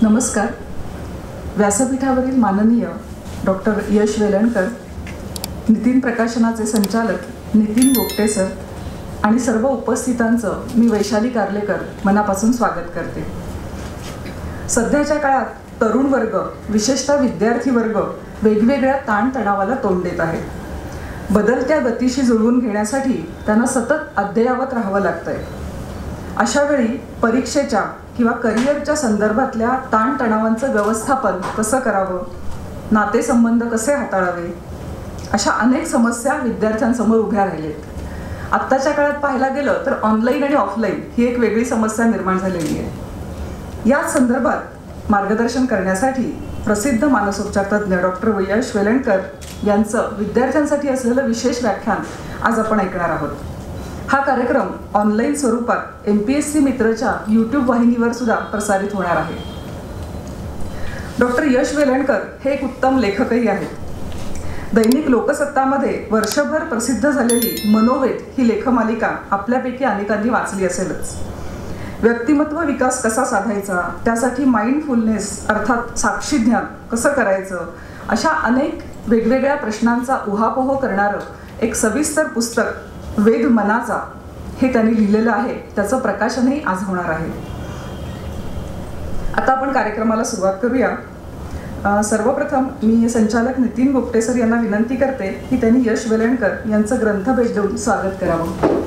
नमस्कार. व्यासपीठावरील माननीय डॉक्टर यश वेलणकर, नितीन प्रकाशनाचे संचालक नितीन गोपटे सर आणि सर्व उपस्थितांचं मी वैशाली कार्लेकर मनापासून स्वागत करते. सध्याच्या काळात तरुण वर्ग, विशेषतः विद्यार्थी वर्ग वेगवेगळ्या ताणतणावाला तोंड देत आहे. बदलत्या गतीशी जुळवून घेण्यासाठी त्यांना सतत अद्ययावत राहावं लागतंय. अशावेळी परीक्षेच्या किंवा करिअरच्या संदर्भातल्या ताणतणावांचं व्यवस्थापन कसं करावं, नातेसंबंध कसे हाताळावे, अशा अनेक समस्या विद्यार्थ्यांसमोर उभ्या राहिलेत. आत्ताच्या काळात पाहायला गेलं तर ऑनलाईन आणि ऑफलाईन ही एक वेगळी समस्या निर्माण झालेली आहे. याच संदर्भात मार्गदर्शन करण्यासाठी प्रसिद्ध मानसोपचार तज्ज्ञ डॉक्टर यश वेलणकर यांचं विद्यार्थ्यांसाठी असलेलं विशेष व्याख्यान आज आपण ऐकणार आहोत. हा कार्यक्रम ऑनलाईन स्वरूपात MPSC मित्रच्या YouTube वाहिनीवर सुद्धा प्रसारित होणार आहे. डॉक्टर यश वेलणकर हे एक उत्तम लेखकही आहेत. दैनिक लोकसत्तामध्ये वर्षभर प्रसिद्ध झालेली मनोवेद ही लेखमालिका आपल्यापैकी अनेकांनी वाचली असेलच. व्यक्तिमत्व विकास कसा साधायचा, त्यासाठी माइंडफुलनेस अर्थात साक्षी ध्यान कसं करायचं, अशा अनेक वेगवेगळ्या प्रश्नांचा उहापोह करणारं एक सविस्तर पुस्तक वेद मनाचा हे त्यांनी लिहिलेलं आहे. त्याचं प्रकाशनही आज होणार आहे. आता आपण कार्यक्रमाला सुरुवात करूया. सर्वप्रथम मी संचालक नितीन गोपटे सर यांना विनंती करते की त्यांनी यश वेलणकर यांचं ग्रंथ भेट देऊन स्वागत करावं.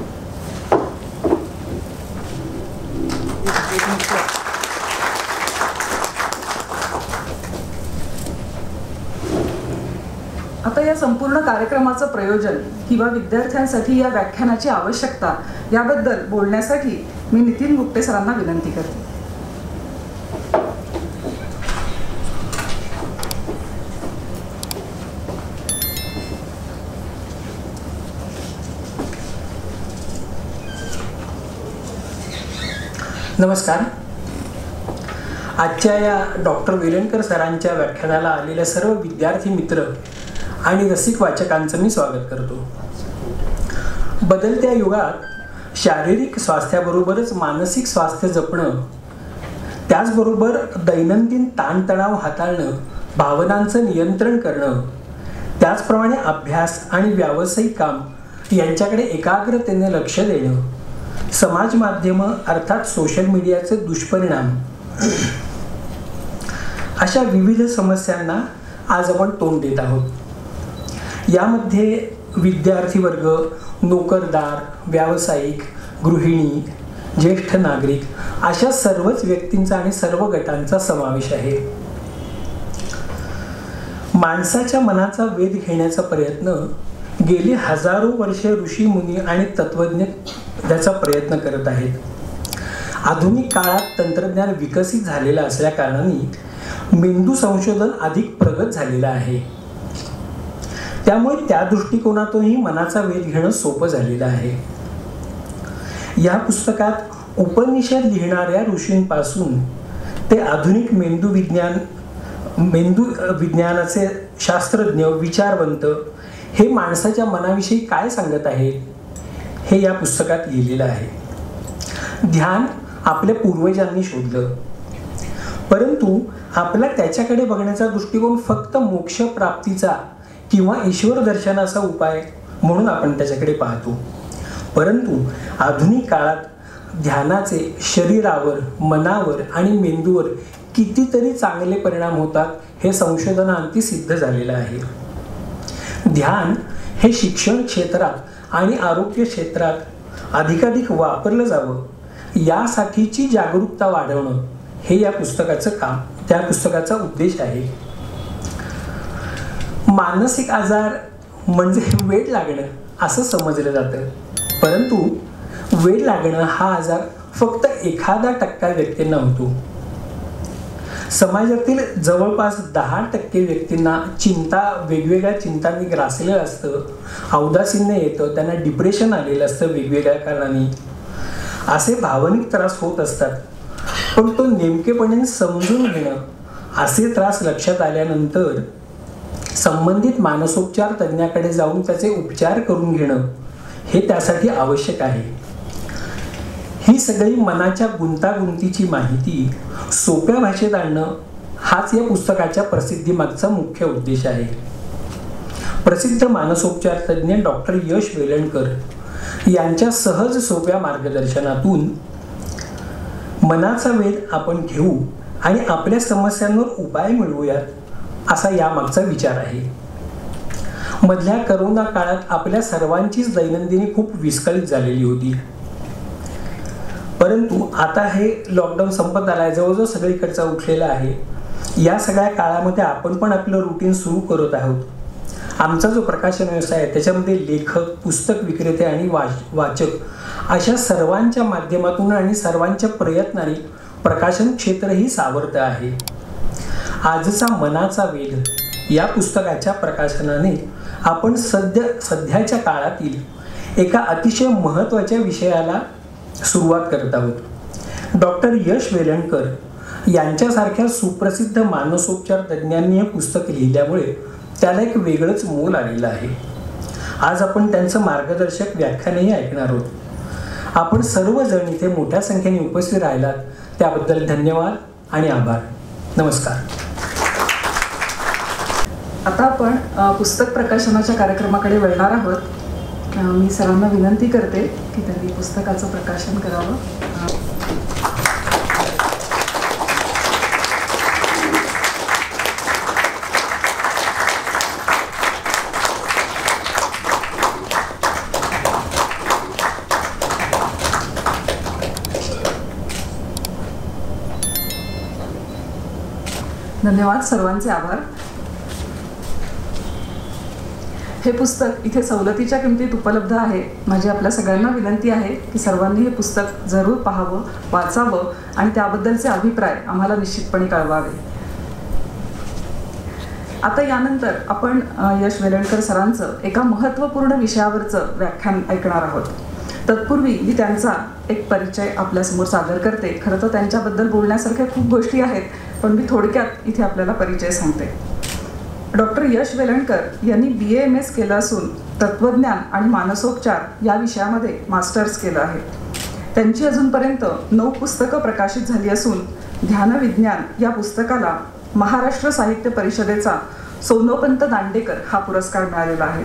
आता या संपूर्ण कार्यक्रमाचं प्रयोजन किंवा विद्यार्थ्यांसाठी या व्याख्यानाची आवश्यकता याबद्दल बोलण्यासाठी मी नितीन गुप्ते सरांना विनंती करते. नमस्कार. आजच्या या डॉक्टर वेलणकर सरांच्या व्याख्यानाला आलेल्या सर्व विद्यार्थी मित्र आणि रसिक वाचकांचं मी स्वागत करतो. बदलत्या युगात शारीरिक स्वास्थ्याबरोबरच मानसिक स्वास्थ्य जपणं, त्याचबरोबर दैनंदिन ताणतणाव हाताळणं, भावनांचं नियंत्रण करणं, त्याचप्रमाणे अभ्यास आणि व्यावसायिक काम यांच्याकडे एकाग्रतेने लक्ष देणं, समाज माध्यमं अर्थात सोशल मीडियाचे दुष्परिणाम, अशा विविध समस्यांना आज आपण तोंड देत आहोत. यामध्ये विद्यार्थी वर्ग, नोकरदार, व्यावसायिक, गृहिणी, ज्येष्ठ नागरिक अशा सर्वच व्यक्तींचा आणि सर्व गटांचा समावेश आहे. माणसाच्या मनाचा वेध घेण्याचा प्रयत्न गेली हजारो वर्षे ऋषी मुनी आणि तत्वज्ञ त्याचा प्रयत्न करत आहेत. आधुनिक काळात तंत्रज्ञान विकसित झालेलं असल्या कारणाने मेंदू संशोधन अधिक प्रगत झालेलं आहे. त्यामुळे त्या दृष्टिकोनातूनही मनाचा वेध घेणं सोपं झालेलं आहे. या पुस्तकात उपनिषद लिहिणाऱ्या ऋषींपासून ते आधुनिक मेंदू विज्ञानाचे शास्त्रज्ञ, विचारवंत हे माणसाच्या मनाविषयी काय सांगत आहेत हे या पुस्तकात लिहिलेलं आहे. ध्यान आपल्या पूर्वजांनी शोधलं, परंतु आपला त्याच्याकडे बघण्याचा दृष्टिकोन फक्त मोक्ष प्राप्तीचा किंवा ईश्वर दर्शनाचा उपाय म्हणून आपण त्याच्याकडे पाहतो. परंतु आधुनिक काळात ध्यानाचे शरीरावर, मनावर आणि मेंदूवर कितीतरी चांगले परिणाम होतात हे संशोधनांती सिद्ध झालेलं आहे. ध्यान हे शिक्षण क्षेत्रात आणि आरोग्य क्षेत्रात अधिकाधिक वापरलं जावं यासाठीची जागरूकता वाढवणं हे या पुस्तकाचं काम, त्या पुस्तकाचा उद्देश आहे. मानसिक आजार म्हणजे वेड लागणं असं समजलं जातं, परंतु वेड लागणं हा आजार फक्त 1% व्यक्तींना होतो. समाजातील जवळपास 10% व्यक्तींना वेगवेगळ्या चिंतांनी ग्रासलेलं असतं, औदासीन्य येतं, त्यांना डिप्रेशन आलेलं असतं वेगवेगळ्या कारणांनी. असे भावनिक त्रास होत असतात, पण तो नेमकेपणे समजून घेणं, असे त्रास लक्षात आल्यानंतर संबंधित मानसोपचार तज्ज्ञाकडे जाऊन त्याचे उपचार करून घेणं हे त्यासाठी आवश्यक आहे. ही सगळी मनाच्या गुंतागुंतीची माहिती सोप्या भाषेत आणणं हाच या पुस्तकाच्या प्रसिद्धीमागचा मुख्य उद्देश आहे. प्रसिद्ध मानसोपचार तज्ज्ञ डॉक्टर यश वेलणकर यांच्या सहज सोप्या मार्गदर्शनातून मनाचा वेध आपण घेऊ आणि आपल्या समस्यांवर उपाय मिळवूयात असा यामागचा विचार आहे. मधल्या करोना काळात आपल्या सर्वांचीच दैनंदिनी खूप विस्कळीत झालेली होती. परंतु आता हे लॉकडाऊन संपत आलाय, जवळजवळ सगळीकडचा उठलेला आहे. या सगळ्या काळामध्ये आपण पण आपलं रुटीन सुरू करत आहोत. आमचा जो प्रकाशन व्यवसाय आहे त्याच्यामध्ये लेखक, पुस्तक विक्रेते आणि वाचक अशा सर्वांच्या माध्यमातून आणि सर्वांच्या प्रयत्नाने प्रकाशन क्षेत्रही सावरत आहे. आजचा मनाचा वेध या पुस्तकाच्या प्रकाशनाने आपण सध्याच्या काळातील एका अतिशय महत्त्वाच्या विषयाला सुरुवात करत आहोत. डॉक्टर यश वेलणकर यांच्यासारख्या सुप्रसिद्ध मानसोपचार तज्ज्ञांनी हे पुस्तक लिहिल्यामुळे त्याला एक वेगळंच मोल आलेलं आहे. आज आपण त्यांचं मार्गदर्शक व्याख्यानही ऐकणार आहोत. आपण सर्वजण इथे मोठ्या संख्येने उपस्थित राहिलात त्याबद्दल धन्यवाद आणि आभार. नमस्कार. आता आपण पुस्तक प्रकाशनाच्या कार्यक्रमाकडे वळणार आहोत. मी सरांना विनंती करते की त्यांनी पुस्तकाचं प्रकाशन करावं. धन्यवाद, सर्वांचे आभार. हे पुस्तक इथे सवलतीच्या किमतीत उपलब्ध आहे. माझी आपल्या सगळ्यांना विनंती आहे की सर्वांनी हे पुस्तक जरूर पाहावं, वाचावं आणि त्याबद्दलचे अभिप्राय आम्हाला निश्चितपणे कळवावे. आता यानंतर आपण यश वेलणकर सरांचं एका महत्त्वपूर्ण विषयावरचं व्याख्यान ऐकणार आहोत. तत्पूर्वी मी त्यांचा एक परिचय आपल्यासमोर सादर करते. खरं तर त्यांच्याबद्दल बोलण्यासारख्या खूप गोष्टी आहेत, पण मी थोडक्यात इथे आपल्याला परिचय सांगते. डॉक्टर यश वेलणकर यांनी BA-MS केलं असून तत्त्वज्ञान आणि मानसोपचार या विषयामध्ये मास्टर्स केलं आहे. त्यांची अजूनपर्यंत 9 पुस्तकं प्रकाशित झाली असून ध्यानविज्ञान या पुस्तकाला महाराष्ट्र साहित्य परिषदेचा सोनोपंत दांडेकर हा पुरस्कार मिळालेला आहे.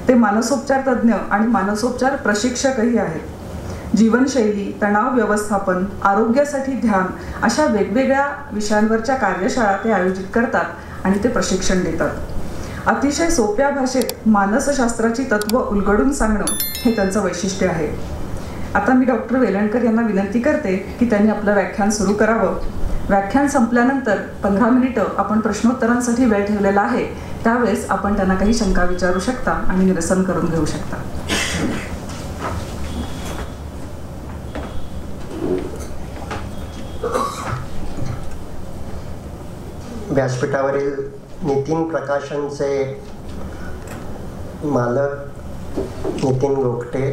ते मानसोपचार तज्ज्ञ आणि मानसोपचार प्रशिक्षकही आहेत. जीवनशैली, तणाव व्यवस्थापन, आरोग्यासाठी ध्यान अशा वेगवेगळ्या विषयांवरच्या कार्यशाळा ते आयोजित करतात आणि ते प्रशिक्षण देतात. अतिशय सोप्या भाषेत मानसशास्त्राची तत्त्व उलगडून सांगणं हे त्यांचं वैशिष्ट्य आहे. आता मी डॉक्टर वेलणकर यांना विनंती करते की त्यांनी आपलं व्याख्यान सुरू करावं. व्याख्यान संपल्यानंतर 15 मिनिटं आपण प्रश्नोत्तरांसाठी वेळ ठेवलेला आहे. त्यावेळेस आपण त्यांना काही शंका विचारू शकता आणि निरसन करून घेऊ शकता. व्यासपीठावरील नितीन प्रकाशनचे मालक नितीन गोगटे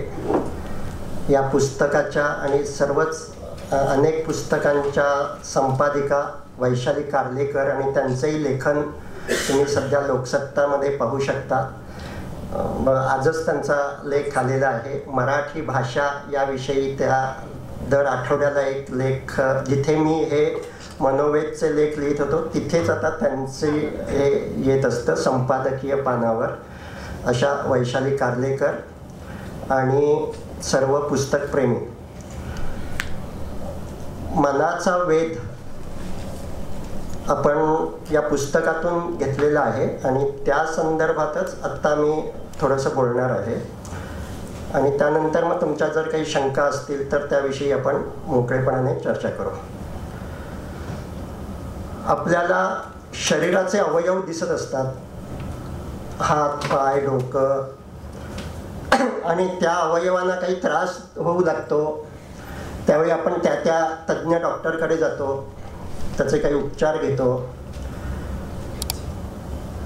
या पुस्तकाच्या आणि सर्वच अनेक पुस्तकांच्या संपादिका वैशाली कार्लेकर आणि त्यांचंही लेखन तुम्ही सध्या लोकसत्तामध्ये पाहू शकता. आजच त्यांचा लेख आलेला आहे. मराठी भाषा याविषयी त्या दर आठवड्याला एक लेख, जिथे मी हे मनोवेदचे लेख लिहित होतो तिथेच आता त्यांचे हे येत असतं संपादकीय पानावर. अशा वैशाली कार्लेकर आणि सर्व पुस्तकप्रेमी. मनाचा वेध आपण या पुस्तकातून घेतलेला आहे आणि त्या संदर्भातच आत्ता मी थोडंसं बोलणार आहे. आणि त्यानंतर मग तुमच्या जर काही शंका असतील तर त्याविषयी आपण मोकळेपणाने चर्चा करू. आपल्याला शरीराचे अवयव दिसत असतात, हात, पाय, डोकं, आणि त्या अवयवांना काही त्रास होऊ लागतो. त्यावेळी आपण त्या तज्ज्ञ डॉक्टरकडे जातो, त्याचे काही उपचार घेतो.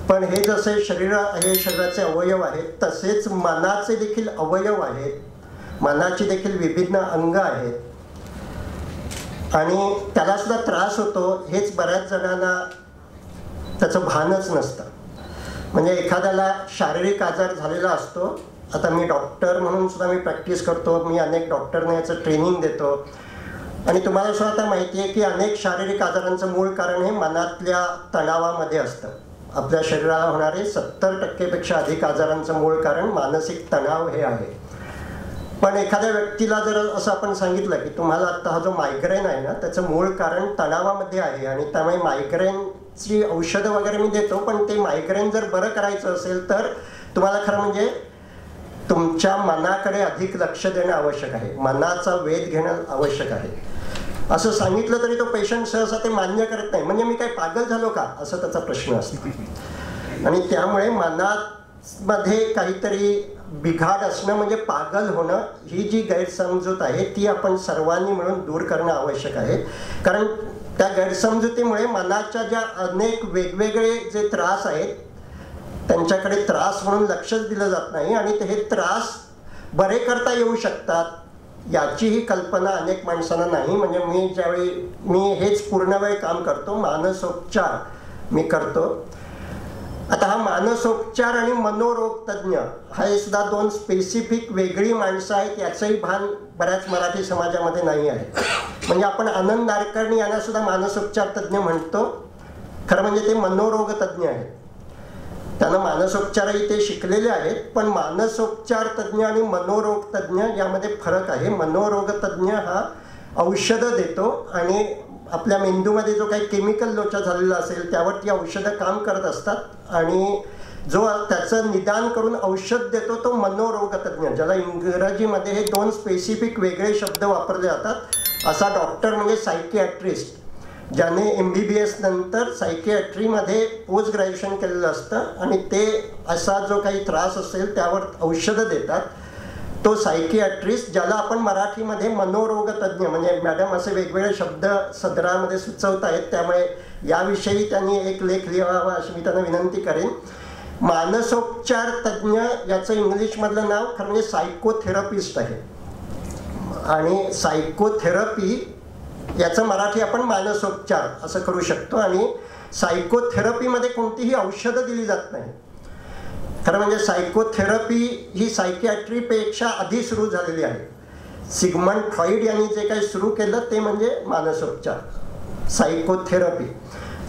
पण हे जसे हे शरीराचे अवयव आहेत तसेच मनाचे देखील अवयव आहेत. मनाची देखील विभिन्न अंग आहेत आणि त्याला सुद्धा त्रास होतो हेच बऱ्याच जणांना त्याचं भानच नसतं. म्हणजे एखाद्याला शारीरिक आजार झालेला असतो आता मी डॉक्टर म्हणून सुद्धा मी प्रॅक्टिस करतो, मी अनेक डॉक्टरना याचं ट्रेनिंग देतो आणि तुम्हाला सुद्धा आता माहिती आहे की अनेक शारीरिक आजारांचं मूळ कारण हे मनातल्या तणावामध्ये असतं. आपल्या शरीराला होणारे 70% अधिक आजारांचं मूळ कारण मानसिक तणाव हे आहे. पण एखाद्या व्यक्तीला जर असं आपण सांगितलं की तुम्हाला आता हा जो मायग्रेन आहे ना त्याचं मूळ कारण तणावामध्ये आहे आणि त्यामुळे मायग्रेनची औषधं वगैरे मी देतो, पण ते मायग्रेन जर बरं करायचं असेल तर तुम्हाला खरं म्हणजे तुमच्या मनाकडे अधिक लक्ष देणं आवश्यक आहे, मनाचा वेध घेणं आवश्यक आहे. असं सांगितलं तरी तो पेशंट सहसा ते मान्य करत नाही. म्हणजे मी काय पागल झालो का असं त्याचा प्रश्न असतो. आणि त्यामुळे मनामध्ये काहीतरी बिघाड असणं म्हणजे पागल होणं ही जी गैरसमजूत आहे ती आपण सर्वांनी मिळून दूर करणं आवश्यक आहे. कारण त्या गैरसमजुतीमुळे मनाच्या ज्या अनेक वेगवेगळे जे त्रास आहेत त्यांच्याकडे त्रास म्हणून लक्षच दिलं जात नाही आणि हे त्रास बरे करता येऊ शकतात याचीही कल्पना अनेक माणसांना नाही. म्हणजे मी हेच पूर्ण वेळ काम करतो, मानसोपचार मी करतो. आता हा मानसोपचार आणि मनोरोग तज्ज्ञ हे सुद्धा दोन स्पेसिफिक वेगळी माणसं आहेत, याचंही भान बऱ्याच मराठी समाजामध्ये नाही आहे. म्हणजे आपण आनंद नाडकर्णी यांना सुद्धा मानसोपचार तज्ज्ञ म्हणतो, खरं म्हणजे ते मनोरोग तज्ज्ञ आहेत. त्यांना मानसोपचारही ते शिकलेले आहेत, पण मानसोपचार तज्ज्ञ आणि मनोरोग तज्ज्ञ यामध्ये फरक आहे. मनोरोग तज्ज्ञ हा औषधं देतो आणि आपल्या मेंदूमध्ये जो काही केमिकल लोचा झालेला असेल त्यावर ती औषधं काम करत असतात आणि जो त्याचं निदान करून औषध देतो तो मनोरोग तज्ज्ञ, ज्याला इंग्रजीमध्ये हे दोन स्पेसिफिक वेगळे शब्द वापरले जातात. असा डॉक्टर म्हणजे सायकियाट्रिस्ट, ज्याने MBBS नंतर सायकियाट्रीमध्ये पोस्ट ग्रॅज्युएशन केलेलं असतं आणि ते असा जो काही त्रास असेल त्यावर औषधं देतात, तो सायकियाट्रिस्ट, ज्याला आपण मराठीमध्ये मनोरोग तज्ज्ञ, म्हणजे मॅडम असे वेगवेगळे शब्द सदरामध्ये सुचवत आहेत त्यामुळे याविषयी त्यांनी एक लेख लिहावा अशी मी त्यांना विनंती करेन. मानसोपचार तज्ज्ञ याचं इंग्लिशमधलं नाव खरं म्हणजे सायकोथेरपिस्ट आहे आणि सायकोथेरपी याचं मराठी आपण मानसोपचार असं करू शकतो. आणि सायकोथेरपीमध्ये कोणतीही औषधं दिली जात नाही. खरं म्हणजे सायकोथेरपी ही सायकियाट्रीपेक्षा आधी सुरू झालेली आहे. सिग्मंड फ्रॉइड यांनी जे काही सुरू केलं ते म्हणजे मानसोपचार, सायकोथेरपी.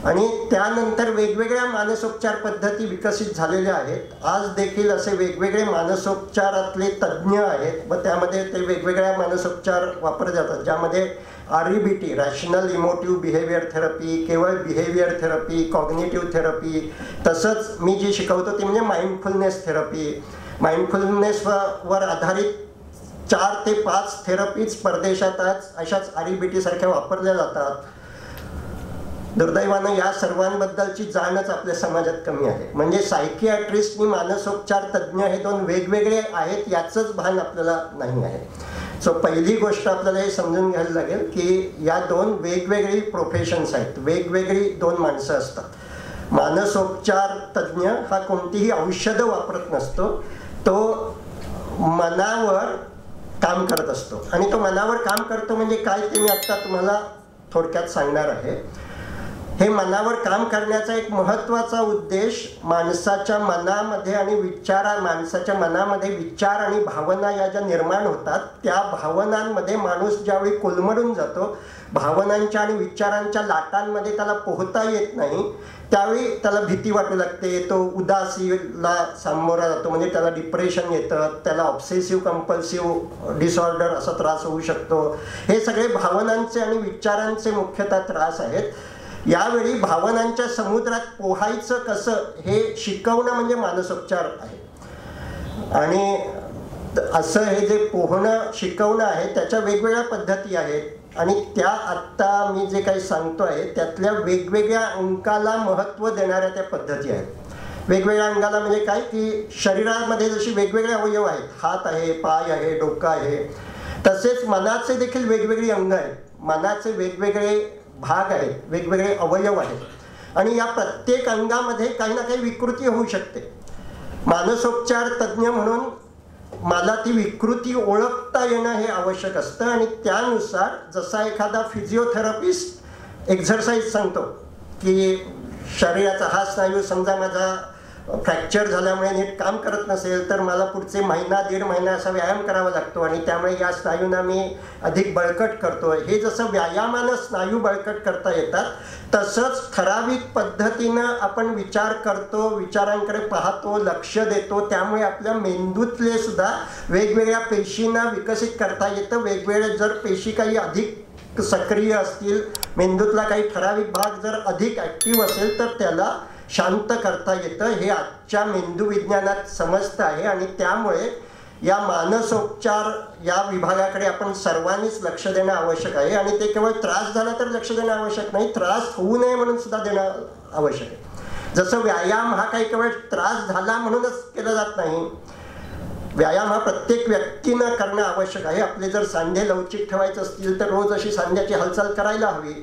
आणि त्यानंतर वेगवेगळ्या मानसोपचार पद्धती विकसित झालेल्या आहेत. आज देखील असे वेगवेगळे मानसोपचारातले तज्ज्ञ आहेत व त्यामध्ये ते वेगवेगळ्या मानसोपचार वापरले जातात, ज्यामध्ये REBT, rational emotive behaviour therapy, केवळ बिहेवियर थेरपी, कॉग्निटिव्ह थेरपी, तसंच मी जी शिकवतो ती म्हणजे माइंडफुलनेस थेरपी. माइंडफुलनेसवर आधारित 4 ते 5 थेरपीज परदेशात अशाच REBT सारख्या वापरल्या जातात. दुर्दैवानं या सर्वांबद्दलची जाणच आपल्या समाजात कमी आहे. म्हणजे सायकियाट्रिस्ट आणि मानसोपचार तज्ज्ञ हे दोन वेगवेगळे आहेत याचंच भान आपल्याला नाही आहे. सो पहिली गोष्ट आपल्याला हे समजून घ्यायला लागेल की या दोन वेगवेगळी प्रोफेशन्स आहेत, वेगवेगळी दोन माणसं असतात. मानसोपचार तज्ज्ञ हा कोणतीही औषधं वापरत नसतो, तो मनावर काम करत असतो. आणि तो मनावर काम करतो म्हणजे काय ते मी आत्ता तुम्हाला थोडक्यात सांगणार आहे. हे मनावर काम करण्याचा एक महत्त्वाचा उद्देश माणसाच्या मनामध्ये आणि माणसाच्या मनामध्ये विचार आणि भावना या ज्या निर्माण होतात त्या भावनांमध्ये माणूस ज्यावेळी कोलमडून जातो, भावनांच्या आणि विचारांच्या लाटांमध्ये त्याला पोहता येत नाही, त्यावेळी त्याला भीती वाटू लागते, तो उदासीला सामोरा जातो, म्हणजे त्याला डिप्रेशन येतं, त्याला ऑब्सेसिव्ह कंपल्सिव्ह डिसऑर्डर असा त्रास होऊ शकतो. हे सगळे भावनांचे आणि विचारांचे मुख्यतः त्रास आहेत. यावेळी भावनांच्या समुद्रात पोहायचं कसं हे शिकवणं म्हणजे मानसोपचार आहे. आणि असं हे जे पोहणं शिकवणं आहे त्याच्या वेगवेगळ्या पद्धती आहेत आणि त्या आत्ता मी जे काही सांगतो आहे त्यातल्या वेगवेगळ्या अंगाला महत्त्व देणाऱ्या त्या पद्धती आहेत. वेगवेगळ्या अंगाला म्हणजे काय की शरीरामध्ये जशी वेगवेगळे अवयव आहेत, हात आहे, पाय आहे, डोकं आहे, तसेच मनाचे देखील वेगवेगळी अंग आहेत, मनाचे वेगवेगळे भाग आहेत, वेगवेगळे अवयव आहेत आणि या प्रत्येक अंगामध्ये काही ना काही विकृती होऊ शकते. मानसोपचार तज्ज्ञ म्हणून मला ती विकृती ओळखता येणं हे आवश्यक असतं आणि त्यानुसार जसा एखादा फिजिओथेरपिस्ट एक्झरसाइज सांगतो की शरीराचा हा स्नायू समजा माझा फ्रॅक्चर झाल्यामुळे नीट काम करत नसेल तर मला पुढचे महिना 1.5 महिना असा व्यायाम करावा लागतो आणि त्यामुळे या स्नायूंना मी अधिक बळकट करतो. हे जसं व्यायामानं स्नायू बळकट करता येतात तसंच ठराविक पद्धतीनं आपण विचार करतो, विचारांकडे पाहतो, लक्ष देतो, त्यामुळे आपल्या मेंदूतले सुद्धा वेगवेगळ्या पेशींना विकसित करता येतं. वेगवेगळे जर पेशी काही अधिक सक्रिय असतील, मेंदूतला काही ठराविक भाग जर अधिक ॲक्टिव्ह असेल तर त्याला शांत करता येतं. हे आजच्या मेंदू विज्ञानात समजतं आहे आणि त्यामुळे या मानसोपचार या विभागाकडे आपण सर्वांनीच लक्ष देणं आवश्यक आहे. आणि ते केवळ त्रास झाला तर लक्ष देणं आवश्यक नाही, त्रास होऊ नये म्हणून सुद्धा देणं आवश्यक आहे. जसं व्यायाम हा काही केवळ त्रास झाला म्हणूनच केला जात नाही, व्यायाम हा प्रत्येक व्यक्तीनं करणं आवश्यक आहे. आपले जर सांधे लवचिक ठेवायचे असतील तर रोज अशी सांध्याची हालचाल करायला हवी.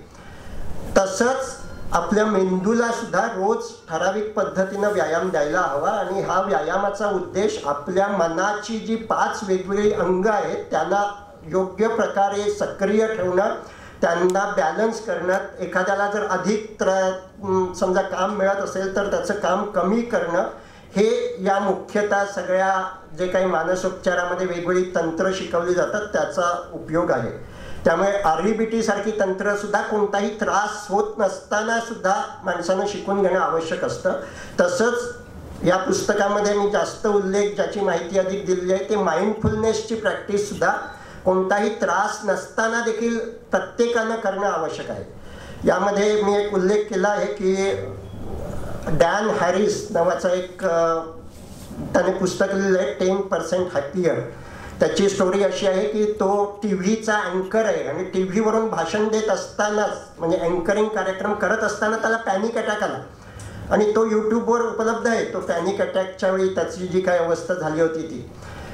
तसंच आपल्या मेंदूला सुद्धा रोज ठराविक पद्धतीनं व्यायाम द्यायला हवा आणि हा व्यायामाचा उद्देश आपल्या मनाची जी 5 वेगवेगळी अंग आहेत त्यांना योग्य प्रकारे सक्रिय ठेवणं, त्यांना बॅलन्स करणं, एखाद्याला जर अधिक समजा काम मिळत असेल तर त्याचं काम कमी करणं, हे या मुख्यतः सगळ्या जे काही मानसोपचारामध्ये वेगवेगळी तंत्र शिकवली जातात त्याचा उपयोग आहे. त्यामुळे REBT सारखी तंत्र सुद्धा कोणताही त्रास होत नसताना सुद्धा माणसानं शिकून घेणं आवश्यक असतं. तसंच या पुस्तकामध्ये मी जास्त उल्लेख ज्याची माहिती अधिक दिलेली आहे ते माइंडफुलनेसची प्रॅक्टिस सुद्धा कोणताही त्रास नसताना देखील प्रत्येकानं करणं आवश्यक आहे. यामध्ये मी एक उल्लेख केला आहे की डॅन हॅरिस नावाचा एक त्याने पुस्तक लिहिलं आहे 10% हॅपियर. त्याची स्टोरी अशी आहे की तो TV चा अँकर आहे आणि TV वरून भाषण देत असतानाच म्हणजे अँकरिंग कार्यक्रम करत असताना त्याला पॅनिक अटॅक आला आणि तो YouTubeवर उपलब्ध आहे. तो पॅनिक अटॅकच्या वेळी त्याची जी काही अवस्था झाली होती ती,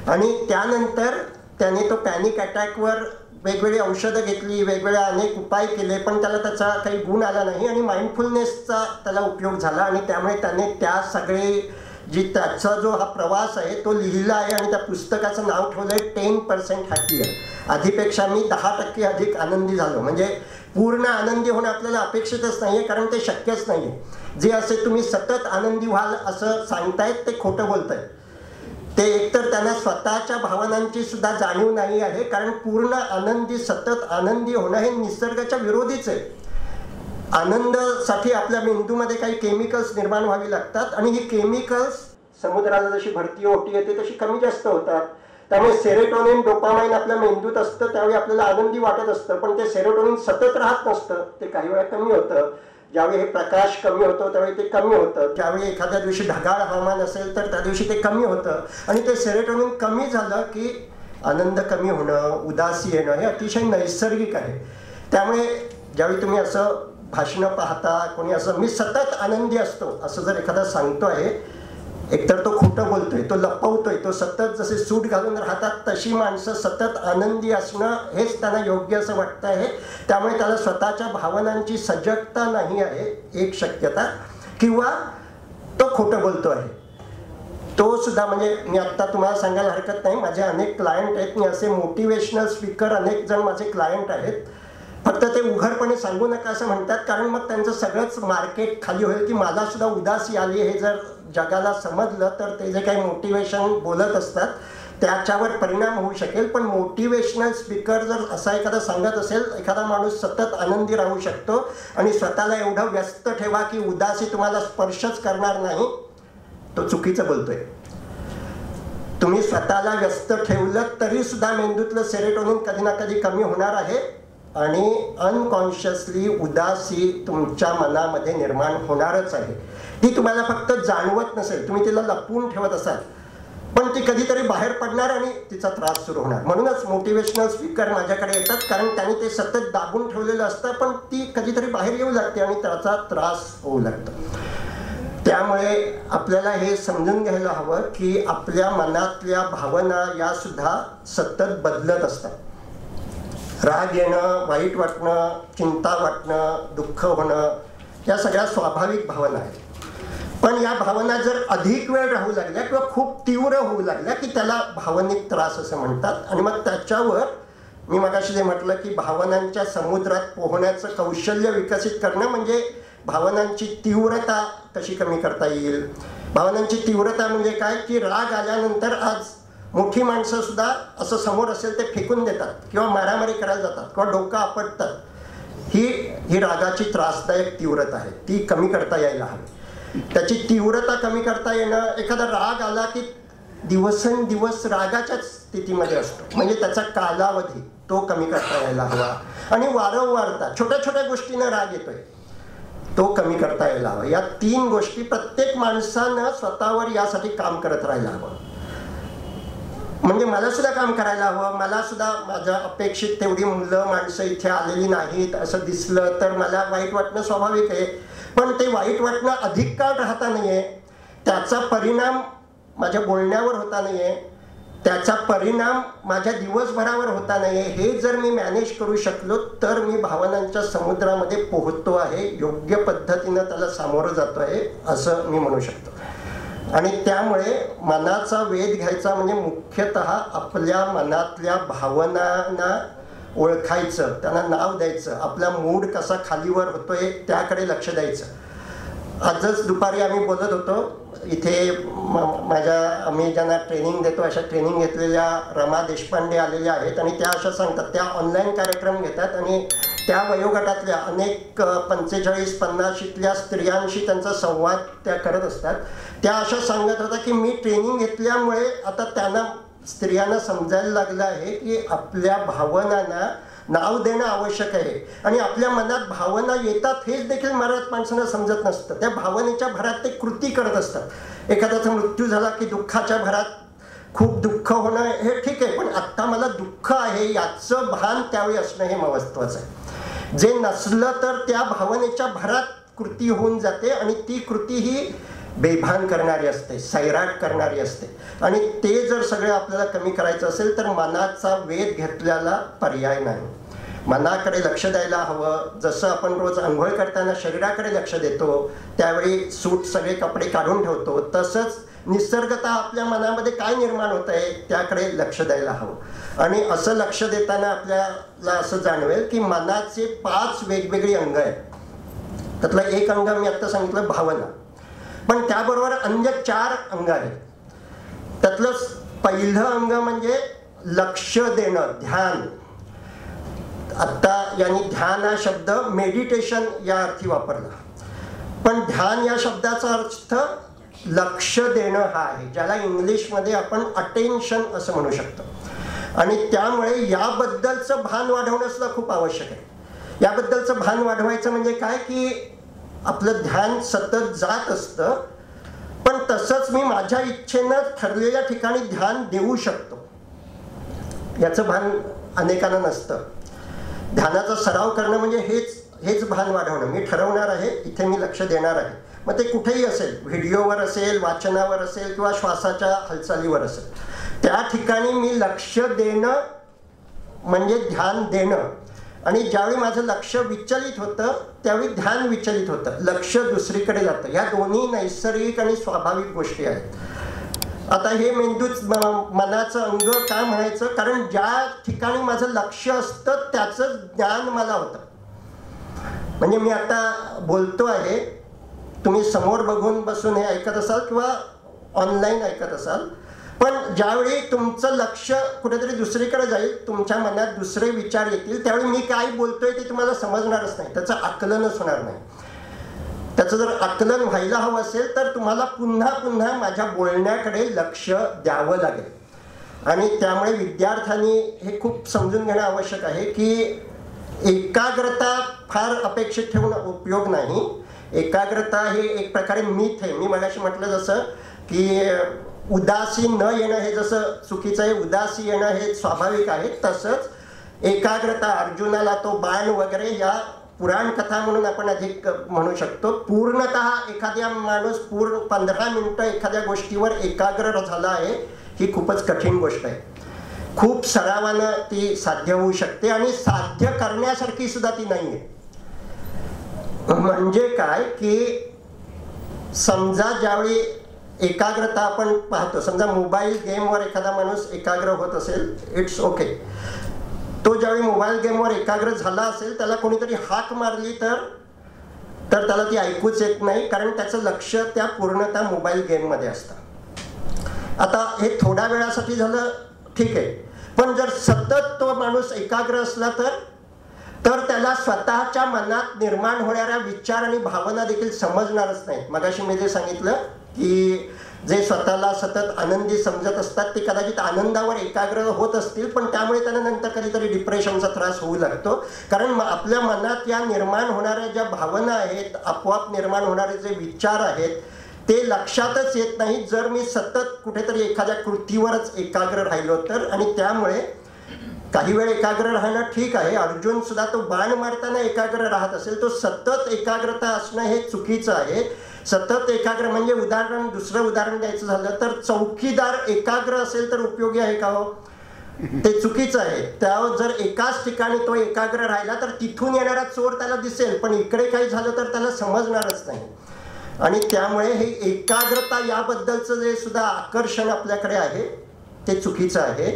आणि त्यानंतर त्याने तो पॅनिक अटॅकवर वेगवेगळी औषधं घेतली, वेगवेगळे अनेक उपाय केले, पण त्याला त्याचा काही गुण आला नाही आणि माइंडफुलनेसचा त्याला उपयोग झाला आणि त्यामुळे त्याने त्या सगळे जी त्याचा जो हा प्रवास आहे तो लिहिला आहे आणि त्या पुस्तकाचं नाव ठेवलं आहे 10% हॅपियर. आधीपेक्षा मी 10% अधिक आनंदी झालो. म्हणजे पूर्ण आनंदी होणं आपल्याला अपेक्षितच नाही आहे, कारण ते शक्यच नाही आहे. जे असे तुम्ही सतत आनंदी व्हाल असं सांगतायत ते खोटं बोलत आहेत. ते एकतर त्यांना स्वतःच्या भावनांची सुद्धा जाणीव नाही आहे, कारण पूर्ण आनंदी सतत आनंदी होणं हे निसर्गाच्या विरोधीच आहे. आनंदासाठी आपल्या मेंदूमध्ये काही केमिकल्स निर्माण व्हावी लागतात आणि ही केमिकल्स समुद्राला जशी भरती ओटी येते तशी कमी जास्त होतात. त्यामुळे सेरोटोनिन डोपामाइन आपल्या मेंदूत असतं, त्यावेळी आपल्याला आनंदी वाटत असतं, पण ते सेरोटोनिन सतत राहत नसतं, ते काही वेळा कमी होतं. ज्यावेळी हे प्रकाश कमी होतो त्यावेळी ते कमी होतं. त्यावेळी एखाद्या दिवशी ढगाळ हवामान असेल तर त्या दिवशी ते कमी होतं आणि ते सेरोटोनिन कमी झालं की आनंद कमी होणं, उदासी येणं हे अतिशय नैसर्गिक आहे. त्यामुळे ज्यावेळी तुम्ही असं भाषणं पाहता, कोणी असं मी सतत आनंदी असतो असं जर एखादा सांगतो आहे, एकतर तो खोटं बोलतोय, तो लपवतोय, तो सतत जसे सूट घालून राहतात तशी माणसं सतत आनंदी असणं हेच त्यांना योग्य असं वाटतं आहे. त्यामुळे त्याला स्वतःच्या भावनांची सजगता नाही आहे एक शक्यता, किंवा तो खोटं बोलतो आहे. तो सुद्धा म्हणजे मी आत्ता तुम्हाला सांगायला हरकत नाही, माझे अनेक क्लायंट आहेत, मी असे मोटिवेशनल स्पीकर अनेक जण माझे क्लायंट आहेत. फक्त ते उघडपणे सांगू नका असं म्हणतात, कारण मग त्यांचं सगळंच मार्केट खाली होईल की मला सुद्धा उदासी आली हे जर जगाला समजलं तर ते जे काही मोटिवेशन बोलत असतात त्याच्यावर परिणाम होऊ शकेल. पण मोटिवेशनल स्पीकर जर असा एखादा सांगत असेल, एखादा माणूस सतत आनंदी राहू शकतो आणि स्वतःला एवढं व्यस्त ठेवा की उदासी तुम्हाला स्पर्शच करणार नाही, तो चुकीचं बोलतोय. तुम्ही स्वतःला व्यस्त ठेवलं तरी सुद्धा मेंदूतलं सेरोटोनिन कधी ना कधी कमी होणार आहे आणि अनकॉन्शियसली उदासी तुमच्या मनामध्ये निर्माण होणारच आहे. ती तुम्हाला फक्त जाणवत नसेल, तुम्ही तिला लपवून ठेवत असाल, पण ती कधीतरी बाहेर पडणार आणि तिचा त्रास सुरू होणार. म्हणूनच मोटिवेशनल स्पीकर माझ्याकडे येतात, कारण त्यांनी ते सतत दाबून ठेवलेलं असतं, पण ती कधीतरी बाहेर येऊ लागते आणि त्याचा त्रास होऊ लागतो. त्यामुळे आपल्याला हे समजून घ्यायला हवं की आपल्या मनातल्या भावना या सुद्धा सतत बदलत असतात. राग येणं, वाईट वाटणं, चिंता वाटणं, दुःख होणं या सगळ्या स्वाभाविक भावना आहेत. पण या भावना जर अधिक वेळ राहू लागल्या किंवा खूप तीव्र होऊ लागल्या की त्याला भावनिक त्रास असं म्हणतात. आणि मग त्याच्यावर मी मगाशी जे म्हटलं की भावनांच्या समुद्रात पोहण्याचं कौशल्य विकसित करणं म्हणजे भावनांची तीव्रता कशी कमी करता येईल. भावनांची तीव्रता म्हणजे काय की राग आल्यानंतर आज मोठी माणसं सुद्धा असं समोर असेल ते फेकून देतात किंवा मारामारी करायला जातात किंवा डोकं आपटतात. ही रागाची त्रासदायक तीव्रता आहे, ती कमी करता यायला हवी. त्याची तीव्रता कमी करता येणं, एखादा राग आला की दिवसेंदिवस रागाच्याच स्थितीमध्ये असतो, म्हणजे त्याचा कालावधी तो कमी करता यायला हवा. आणि वारंवारता, छोट्या छोट्या गोष्टीनं राग येतोय तो कमी करता यायला हवा. या 3 गोष्टी प्रत्येक माणसानं स्वतःवर यासाठी काम करत राहायला हवं. म्हणजे मला सुद्धा काम करायला हवं. मला सुद्धा माझ्या अपेक्षित तेवढी मुलं माणसं इथे आलेली नाहीत असं दिसलं तर मला वाईट वाटणं स्वाभाविक आहे. पण ते वाईट वाटणं अधिक काळ राहता नाहीये, त्याचा परिणाम माझ्या बोलण्यावर होता नाहीये, त्याचा परिणाम माझ्या दिवसभरावर होता नाहीये. हे जर मी मॅनेज करू शकलो तर मी भावनांच्या समुद्रामध्ये पोहतो आहे, योग्य पद्धतीनं त्याला सामोरं जातो आहे असं मी म्हणू शकतो. आणि त्यामुळे मनाचा वेध घ्यायचा म्हणजे मुख्यतः आपल्या मनातल्या भावनांना ओळखायचं, त्यांना नाव द्यायचं, आपला मूड कसा खालीवर होतोय त्याकडे लक्ष द्यायचं. आजच दुपारी आम्ही बोलत होतो इथे आम्ही ज्यांना ट्रेनिंग देतो अशा ट्रेनिंग घेतलेल्या रमा देशपांडे आलेल्या आहेत आणि त्या अशा सांगतात, त्या ऑनलाईन कार्यक्रम घेतात आणि त्या वयोगटातल्या अनेक 45-50शीतल्या स्त्रियांशी त्यांचा संवाद त्या करत असतात. त्या अशा सांगत होत्या की मी ट्रेनिंग घेतल्यामुळे आता त्यांना स्त्रियांना समजायला लागलं आहे की आपल्या भावनांना नाव देणं आवश्यक आहे. आणि आपल्या मनात भावना येतात हेच देखील मराठी माणसांना समजत नसतं. त्या भावनेच्या भरात ते कृती करत असतात. एखाद्याचा मृत्यू झाला की दुःखाच्या भरात खूप दुःख होणं हे ठीक आहे, पण आत्ता मला दुःख आहे याचं भान त्यावेळी असणं हे महत्त्वाचं आहे. जे नसलं तर त्या भावनेच्या भरात कृती होऊन जाते आणि ती कृती ही बेभान करणारी असते, सैराट करणारी असते. आणि ते जर सगळं आपल्याला कमी करायचं असेल तर मनाचा वेध घेतलेला पर्याय नाही. मनाकडे लक्ष द्यायला हवं. जसं आपण रोज आंघोळ करताना शरीराकडे लक्ष देतो, त्यावेळी सूट सगळे कपडे काढून ठेवतो, तसंच निसर्गतः आपल्या मनामध्ये काय निर्माण होत आहे त्याकडे लक्ष द्यायला हवं. आणि असं लक्ष देताना आपल्याला असं जाणवेल की मनाचे 5 वेगवेगळी अंग आहेत. त्यातलं एक अंग मी आत्ता सांगितलं भावना, पण त्याबरोबर अन्य 4 अंग आहेत. त्यातलं पहिलं अंग म्हणजे लक्ष देणं, ध्यान. आत्ता यांनी ध्यान हा शब्द मेडिटेशन या अर्थी वापरला, पण ध्यान या शब्दाचा अर्थ लक्ष देणं हा आहे, ज्याला इंग्लिशमध्ये आपण अटेन्शन असं म्हणू शकतो. आणि त्यामुळे याबद्दलचं भान वाढवणं सुद्धा खूप आवश्यक आहे. याबद्दलचं भान वाढवायचं म्हणजे काय की आपलं ध्यान सतत जात असतं, पण तसंच मी माझ्या इच्छेनं ठरलेल्या ठिकाणी ध्यान देऊ शकतो याचं भान अनेकांना नसतं. ध्यानाचा सराव करणं म्हणजे हेच भान वाढवणं. मी ठरवणार आहे इथे मी लक्ष देणार आहे, मग ते कुठेही असेल, व्हिडिओवर असेल, वाचनावर असेल किंवा श्वासाच्या हालचालीवर असेल, त्या ठिकाणी मी लक्ष देणं म्हणजे ध्यान देणं. आणि ज्यावेळी माझं लक्ष विचलित होतं त्यावेळी ध्यान विचलित होतं, लक्ष दुसरीकडे जातं. ह्या दोन्ही नैसर्गिक आणि स्वाभाविक गोष्टी आहेत. आता हे मेंदूच मनाचं अंग का म्हणायचं, कारण ज्या ठिकाणी माझं लक्ष असतं त्याचं ज्ञान मला होतं. म्हणजे मी आता बोलतो आहे, तुम्ही समोर बघून बसून हे ऐकत असाल किंवा ऑनलाईन ऐकत असाल, पण ज्यावेळी तुमचं लक्ष कुठेतरी दुसरीकडे जाईल, तुमच्या मनात दुसरे विचार येतील, त्यावेळी मी काय बोलतोय ते तुम्हाला समजणारच नाही, त्याचं आकलनच होणार नाही. त्याचं जर आकलन व्हायला हवं असेल तर तुम्हाला पुन्हा पुन्हा माझ्या बोलण्याकडे लक्ष द्यावं लागेल. आणि त्यामुळे विद्यार्थ्यांनी हे खूप समजून घेणं आवश्यक आहे की एकाग्रता फार अपेक्षित ठेवून उपयोग नाही. एकाग्रता हे एक प्रकारे मिथ आहे. मी मगाशी म्हटलं जसं की उदासी न येणं हे जसं चुकीचं आहे, उदासी येणं हे स्वाभाविक आहे, तसंच एकाग्रता, अर्जुनाला तो बाण वगैरे या पुराण कथा म्हणून आपण अधिक म्हणू शकतो. पूर्णतः एखाद्या माणूस 15 मिनिटं एखाद्या गोष्टीवर एकाग्र झाला आहे ही खूपच कठीण गोष्ट आहे. खूप सरावानं ती साध्य होऊ शकते आणि साध्य करण्यासारखी सुद्धा ती नाही आहे. म्हणजे काय की समजा ज्यावेळी एकाग्रता आपण पाहतो, समजा मोबाईल गेमवर एखादा माणूस एकाग्र होत असेल, इट्स ओके. तो ज्यावेळी मोबाईल गेमवर एकाग्र झाला असेल, त्याला कोणीतरी हाक मारली तर तर त्याला ती ऐकूच येत नाही, कारण त्याचं लक्ष त्या पूर्णतः मोबाईल गेममध्ये असतं. आता हे थोड्या वेळासाठी झालं ठीक आहे, पण जर सतत तो माणूस एकाग्र असला तर त्याला स्वतःच्या मनात निर्माण होणाऱ्या विचार आणि भावना देखील समजणारच नाहीत. मगाशी मी जे सांगितलं की जे स्वतःला सतत आनंदी समजत असतात ते कदाचित आनंदावर एकाग्र होत असतील, पण त्यामुळे त्यांना नंतर कधीतरी डिप्रेशनचा त्रास होऊ लागतो. कारण आपल्या मनात या निर्माण होणाऱ्या ज्या भावना आहेत, आपोआप निर्माण होणारे जे विचार आहेत ते लक्षातच येत नाही जर मी सतत कुठेतरी एखाद्या कृतीवरच एकाग्र राहिलो तर. आणि त्यामुळे काही वेळ एकाग्र राहणं ठीक आहे. अर्जुन सुद्धा तो बाण मारताना एकाग्र राहत असेल, तो सतत एकाग्रता असणं हे चुकीचं आहे. सतत एकाग्र म्हणजे दुसरं उदाहरण द्यायचं झालं तर चौकीदार एकाग्र असेल तर उपयोगी आहे का हो? ते चुकीचं आहे. त्यावर जर एकाच ठिकाणी तो एकाग्र राहिला तर तिथून येणारा चोर त्याला दिसेल, पण इकडे काही झालं तर त्याला समजणारच नाही. आणि त्यामुळे हे एकाग्रता याबद्दलचं जे सुद्धा आकर्षण आपल्याकडे आहे ते चुकीचं आहे.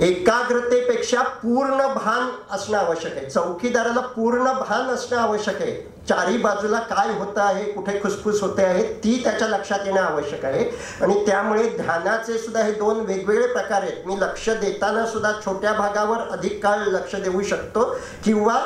एकाग्रतेपेक्षा पूर्ण भान असणं आवश्यक आहे. चौकीदाराला पूर्ण भान असणं आवश्यक आहे. चारी बाजूला काय होतं आहे, कुठे खुसफुस होते आहे ती त्याच्या लक्षात येणं आवश्यक आहे. आणि त्यामुळे ध्यानाचे सुद्धा हे दोन वेगवेगळे प्रकार आहेत. मी लक्ष देताना सुद्धा छोट्या भागावर अधिक काळ लक्ष देऊ शकतो, किंवा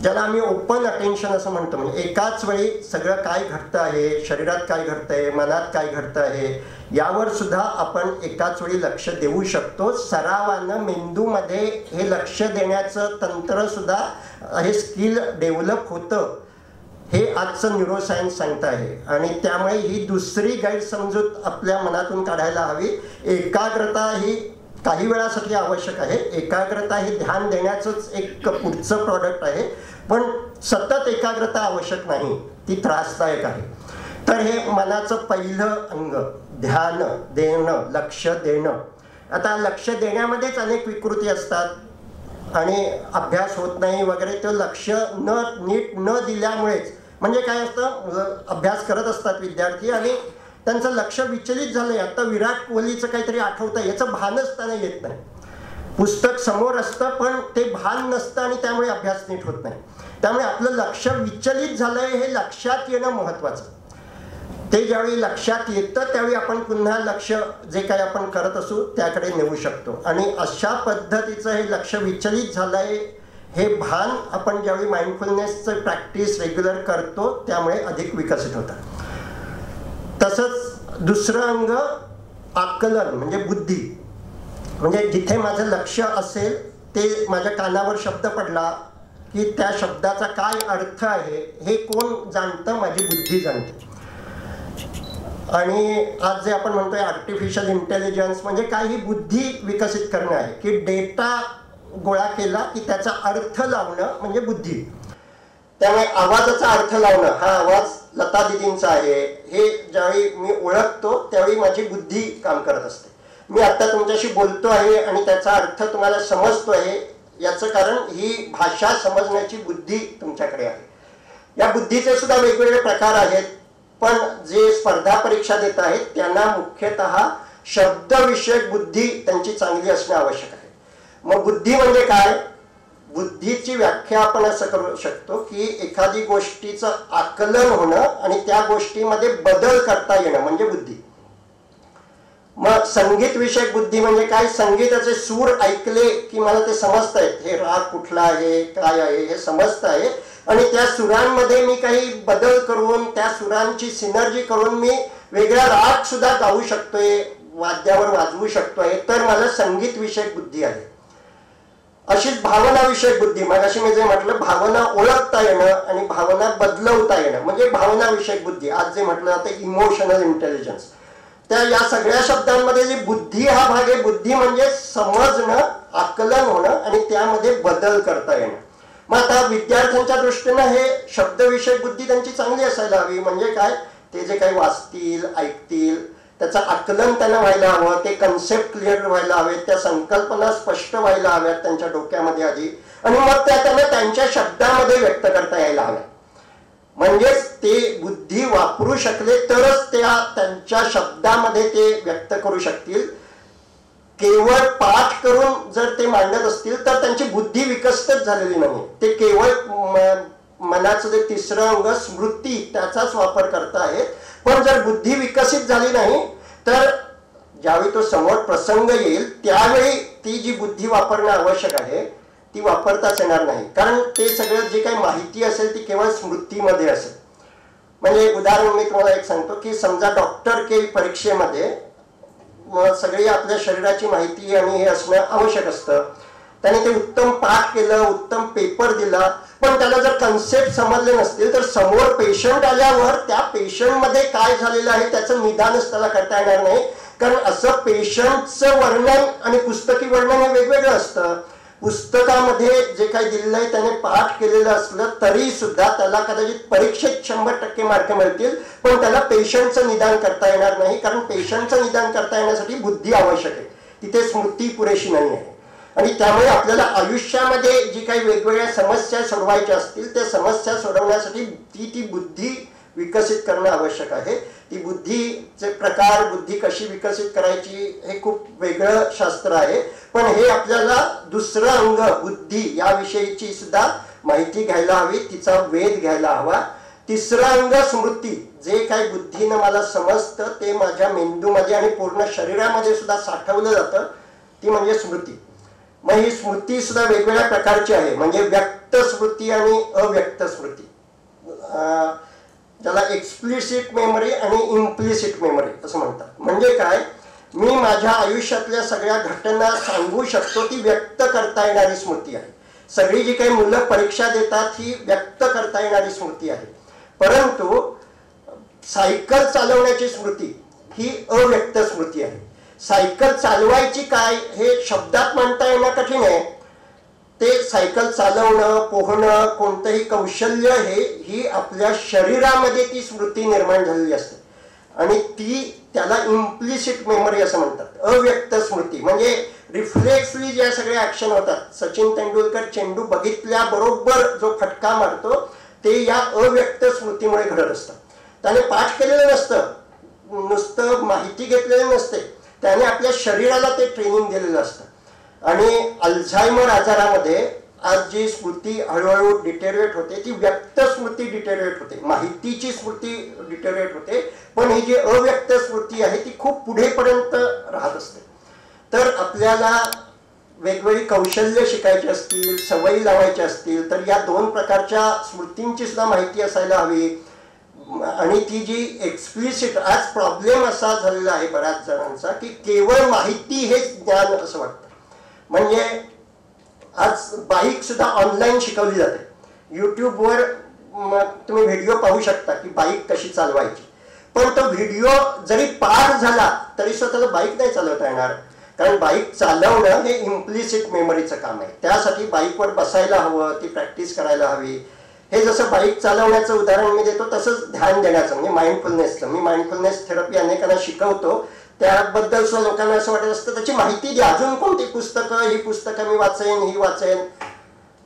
ज्याला आम्ही ओपन अटेन्शन असं म्हणतो, म्हणजे एकाच वेळी सगळं काय घडतं आहे, शरीरात काय घडतंय, मनात काय घडतं आहे यावर सुद्धा आपण एकाच वेळी लक्ष देऊ शकतो. सरावानं मेंदूमध्ये हे लक्ष देण्याचं तंत्र सुद्धा हे स्किल डेव्हलप होतं, हे आजचं न्यूरोसायन्स सांगत आहे. आणि त्यामुळे ही दुसरी गैरसमजूत आपल्या मनातून काढायला हवी. एकाग्रता ही काही वेळासाठी आवश्यक आहे. एकाग्रता हे ध्यान देण्याचंच एक पुढचं प्रॉडक्ट आहे, पण सतत एकाग्रता आवश्यक नाही, ती त्रासदायक आहे. तर हे मनाचं पहिलं अंग ध्यान देणं, लक्ष देणं. आता लक्ष देण्यामध्येच अनेक विकृती असतात आणि अभ्यास होत नाही वगैरे. ते लक्ष नीट न दिल्यामुळेच, म्हणजे काय असतं, अभ्यास करत असतात विद्यार्थी आणि त्यांचं लक्ष विचलित झालंय, आता विराट कोहलीचं काहीतरी आठवतं, याचं भानच त्यांना येत नाही. पुस्तक समोर असतं पण ते भान नसतं आणि त्यामुळे अभ्यास नीट होत नाही. त्यामुळे आपलं लक्ष विचलित झालंय हे लक्षात येणं महत्त्वाचं. ते ज्यावेळी लक्षात येतं त्यावेळी आपण पुन्हा लक्ष जे काही आपण करत असू त्याकडे नेऊ शकतो. आणि अशा पद्धतीचं हे लक्ष विचलित झालंय हे भान आपण ज्यावेळी माइंडफुलनेसचं प्रॅक्टिस रेग्युलर करतो त्यामुळे अधिक विकसित होतं. तसंच दुसरं अंग आकलन म्हणजे बुद्धी. म्हणजे जिथे माझं लक्ष असेल ते माझ्या कानावर शब्द पडला की त्या शब्दाचा काय अर्थ आहे हे कोण जाणतं? माझी बुद्धी जाणते. आणि आज जे आपण म्हणतोय आर्टिफिशियल इंटेलिजन्स म्हणजे काय, ही बुद्धी विकसित करणं आहे की डेटा गोळा केला की त्याचा अर्थ लावणं म्हणजे बुद्धी. त्यामुळे आवाजाचा अर्थ लावणं, हा आवाज लता दिदींचा आहे हे ज्यावेळी मी ओळखतो त्यावेळी माझी बुद्धी काम करत असते. मी आता तुमच्याशी बोलतो आहे आणि त्याचा अर्थ तुम्हाला समजतो आहे याचं कारण ही भाषा समजण्याची बुद्धी तुमच्याकडे आहे. या बुद्धीचे सुद्धा वेगवेगळे प्रकार आहेत, पण जे स्पर्धा परीक्षा देत आहेत त्यांना मुख्यतः शब्दविषयक बुद्धी त्यांची चांगली असणे आवश्यक आहे. मग बुद्धी म्हणजे काय? बुद्धीची व्याख्या आपण असं करू शकतो की एखादी गोष्टीचं आकलन होणं आणि त्या गोष्टीमध्ये बदल करता येणं म्हणजे बुद्धी. मग संगीत विषयक बुद्धी म्हणजे काय? संगीताचे सूर ऐकले की मला ते समजत आहेत, हे राग कुठला आहे, काय आहे हे समजत आहे आणि त्या सुरांमध्ये मी काही बदल करून त्या सुरांची सिनर्जी करून मी वेगळा राग सुद्धा गाऊ शकतोय, वाद्यावर वाजवू शकतोय, तर मला संगीत विषयक बुद्धी आहे. अशीच भावना विषयक बुद्धी, मगाशी मी जे म्हटलं भावना ओळखता येणं आणि भावना बदलवता येणं म्हणजे भावना विषयक बुद्धी. आज जे म्हटलं जातं इमोशनल इंटेलिजन्स. त्या या सगळ्या शब्दांमध्ये जी बुद्धी हा भाग आहे, बुद्धी म्हणजे समजणं, आकलन होणं आणि त्यामध्ये बदल करता येणं. मग आता विद्यार्थ्यांच्या दृष्टीनं हे शब्दविषयक बुद्धी त्यांची चांगली असायला हवी. म्हणजे काय, ते जे काही वाचतील ऐकतील त्याचं आकलन त्यांना व्हायला हवं, ते कन्सेप्ट क्लिअर व्हायला हवे, त्या संकल्पना स्पष्ट व्हायला हव्यात त्यांच्या डोक्यामध्ये आधी आणि मग त्या त्यांना त्यांच्या शब्दामध्ये व्यक्त करता यायला हव्या. म्हणजेच ते बुद्धी वापरू शकले तरच त्या त्यांच्या शब्दामध्ये ते व्यक्त करू शकतील. केवळ पाठ करून जर ते मांडत असतील तर त्यांची बुद्धी विकसितच झालेली नाही. ते केवळ मनाचं जे तिसरं अंग स्मृती त्याचाच वापर करता आहेत. पण जर बुद्धी विकसित झाली नाही तर ज्यावेळी तो समोर प्रसंग येईल त्यावेळी ती जी बुद्धी वापरणं आवश्यक आहे ती वापरताच येणार नाही. कारण ते सगळं जे काही माहिती असेल ती केवळ स्मृतीमध्ये असेल. म्हणजे उदाहरण मी तुम्हाला एक सांगतो की समजा डॉक्टर के परीक्षेमध्ये सगळी आपल्या शरीराची माहिती आणि हे असणं आवश्यक असतं. त्याने ते उत्तम पाठ केलं, उत्तम पेपर दिला, पण त्याला जर कन्सेप्ट समजले नसतील तर समोर पेशंट आल्यावर त्या पेशंटमध्ये काय झालेलं आहे त्याचं निदानच त्याला करता येणार नाही. कारण असं पेशंटचं वर्णन आणि पुस्तकी वर्णन हे वेगवेगळं असतं. पुस्तकामध्ये जे काही दिलेलं आहे त्याने पाठ केलेलं असलं तरी सुद्धा त्याला कदाचित परीक्षेत 100% मार्क मिळतील, पण त्याला पेशंटचं निदान करता येणार नाही. कारण पेशंटचं निदान करता येण्यासाठी बुद्धी आवश्यक आहे, तिथे स्मृती पुरेशी नाही आहे. आणि त्यामुळे आपल्याला आयुष्यामध्ये जी काही वेगवेगळ्या समस्या सोडवायच्या असतील त्या समस्या सोडवण्यासाठी ती बुद्धी विकसित करणं आवश्यक आहे. ती बुद्धीचे प्रकार, बुद्धी कशी विकसित करायची हे खूप वेगळं शास्त्र आहे. पण हे आपल्याला दुसरं अंग बुद्धी याविषयीची सुद्धा माहिती घ्यायला हवी, तिचा वेध घ्यायला हवा. तिसरं अंग स्मृती, जे काही बुद्धीनं मला समजतं ते माझ्या मेंदूमध्ये आणि पूर्ण शरीरामध्ये सुद्धा साठवलं जातं, ती म्हणजे स्मृती. मग ही स्मृती सुद्धा वेगवेगळ्या प्रकारची आहे. म्हणजे व्यक्त स्मृती आणि अव्यक्त स्मृती, ज्याला एक्सप्लिसिट मेमरी आणि इम्प्लिसिट मेमरी असं म्हणतात. म्हणजे काय, मी माझ्या आयुष्यातल्या सगळ्या घटना सांगू शकतो, ती व्यक्त करता येणारी स्मृती आहे. सगळी जी काही मुलं परीक्षा देतात ही व्यक्त करता येणारी स्मृती आहे. परंतु सायकल चालवण्याची स्मृती ही अव्यक्त स्मृती आहे. सायकल चालवायची काय हे शब्दात म्हणता येणं कठीण आहे. ते सायकल चालवणं, पोहणं, कोणतंही कौशल्य ही आपल्या शरीरामध्ये ती स्मृती निर्माण झालेली असते आणि त्याला इम्प्लिसिट मेमरी असं म्हणतात. अव्यक्त स्मृती म्हणजे रिफ्लेक्सली ज्या सगळ्या ऍक्शन होतात. सचिन तेंडुलकर चेंडू बघितल्याबरोबर जो फटका मारतो ते या अव्यक्त स्मृतीमुळे घडत असतं. त्याने पाठ केलेलं नसतं, नुसतं माहिती घेतलेली नसते, त्याने आपल्या शरीराला ते ट्रेनिंग दिलेलं असतं. आणि अल्झायमर आजारामध्ये आज जी स्मृती हळूहळू डिटेरिएट होते ती व्यक्त स्मृती डिटेरिएट होते, माहितीची स्मृती डिटेरिएट होते. पण ही जी अव्यक्त स्मृती आहे ती खूप पुढेपर्यंत राहत असते. तर आपल्याला वेगवेगळी कौशल्य शिकायची असतील, सवयी लावायच्या असतील तर या दोन प्रकारच्या स्मृतींची सुद्धा माहिती असायला हवी. आणि ती जी एक्सप्लिसिट, आज प्रॉब्लेम असा झालेला आहे बऱ्याच जणांचा की केवळ माहिती हेच ज्ञान असं वाटतं. म्हणजे आज बाईक सुद्धा ऑनलाईन शिकवली जाते. यूट्यूबवर तुम्ही व्हिडिओ पाहू शकता की बाईक कशी चालवायची, पण तो व्हिडिओ जरी पार झाला तरी स्वतःला बाईक नाही चालवता येणार. कारण बाईक चालवणं हे इम्प्लिसिट मेमरीचं काम आहे. त्यासाठी बाईकवर बसायला हवं, ती प्रॅक्टिस करायला हवी. हे जसं बाईक चालवण्याचं उदाहरण मी देतो तसंच ध्यान देण्याचं म्हणजे माइंडफुलनेसचं. मी माइंडफुलनेस थेरपी अनेकांना शिकवतो. त्याबद्दल सुद्धा लोकांना असं वाटत असतं त्याची माहिती द्या, अजून कोणती पुस्तकं, ही पुस्तकं मी वाचेन, ही वाचेन.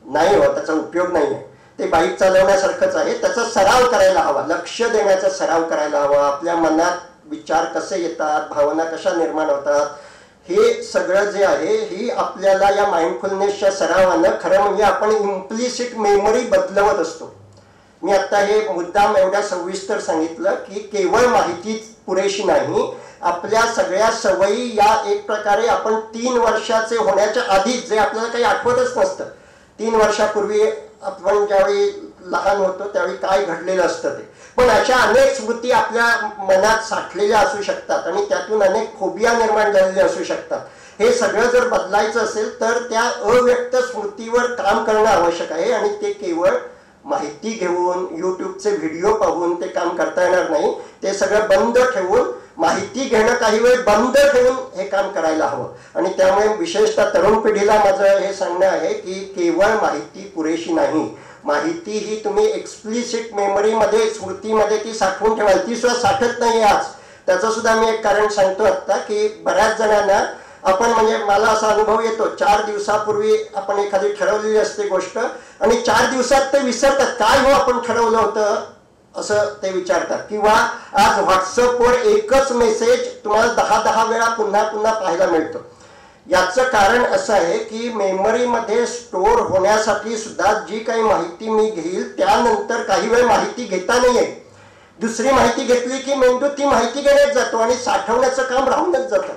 नाही हो, त्याचा उपयोग नाही आहे. ते बाईक चालवण्यासारखंच आहे. त्याचा सराव करायला हवा, लक्ष देण्याचा सराव करायला हवा. आपल्या मनात विचार कसे येतात, भावना कशा निर्माण होतात, हे सगळं जे आहे ही आपल्याला या माइंडफुलनेसच्या सरावानं खरं म्हणजे आपण इम्प्लिसिट मेमरी बदलवत असतो. मी आता हे मुद्दाम एवढ्या सविस्तर सांगितलं की केवळ माहितीच पुरेशी नाही, आपल्या सगळ्या सवयी या एक प्रकारे आपण 3 वर्षाचे होण्याच्या आधीच, जे आपल्याला काही आठवतच नसतं, 3 वर्षापूर्वी आपण ज्यावेळी लहान होतो त्यावेळी काय घडलेलं असतं ते, पण अशा अनेक स्मृती आपल्या मनात साठलेल्या असू शकतात आणि त्यातून अनेक फोबिया निर्माण झालेले असू शकतात. हे सगळं जर बदलायचं असेल तर त्या अव्यक्त स्मृतीवर काम करणं आवश्यक आहे आणि ते केवळ माहिती घेऊन, यूट्यूबचे व्हिडिओ पाहून ते काम करता येणार नाही. ते सगळं बंद ठेवून, माहिती घेणं काही वेळ बंद ठेवून हे काम करायला हवं. आणि त्यामुळे विशेषतः तरुण पिढीला माझं हे सांगणं आहे की केवळ माहिती पुरेशी नाही. माहिती ही तुम्ही एक्सप्लिसिट मेमरीमध्ये, स्मृतीमध्ये ती साठवून ठेवाल, ती सुद्धा साठत नाही आज. त्याचं सुद्धा मी एक कारण सांगतो आत्ता की बऱ्याच जणांना आपण म्हणजे मला असा अनुभव येतो, 4 दिवसापूर्वी आपण एखादी ठरवलेली असते गोष्ट आणि 4 दिवसात ते विसरतात. काय हो आपण ठरवलं होतं असं ते विचारतात. किंवा आज व्हॉट्सअपवर एकच मेसेज तुम्हाला 10 वेळा पुन्हा पुन्हा पाहायला मिळतो. याचं कारण असं आहे की मेमरीमध्ये स्टोअर होण्यासाठी सुद्धा जी काही माहिती मी घेईल त्यानंतर काही वेळ माहिती घेता नाही येईल. दुसरी माहिती घेतली की मेंदू ती माहिती घेण्यात जातो आणि साठवण्याचं काम राहूनच जातं.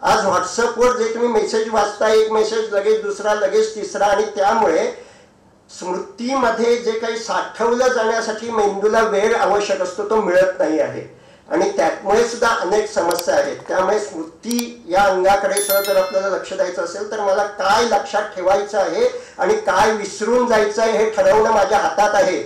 आज व्हॉट्सअपवर जे तुम्ही मेसेज वाचता, एक मेसेज लगेच दुसरा, लगेच तिसरा, आणि त्यामुळे स्मृतीमध्ये जे काही साठवलं जाण्यासाठी मेंदूला वेळ आवश्यक असतो तो मिळत नाही आहे आणि त्यामुळे सुद्धा अनेक समस्या आहेत. त्यामुळे स्मृती या अंगाकडे जर आपल्याला लक्ष द्यायचं असेल तर मला काय लक्षात ठेवायचं आहे आणि काय विसरून जायचं आहे हे ठरवणं माझ्या हातात आहे.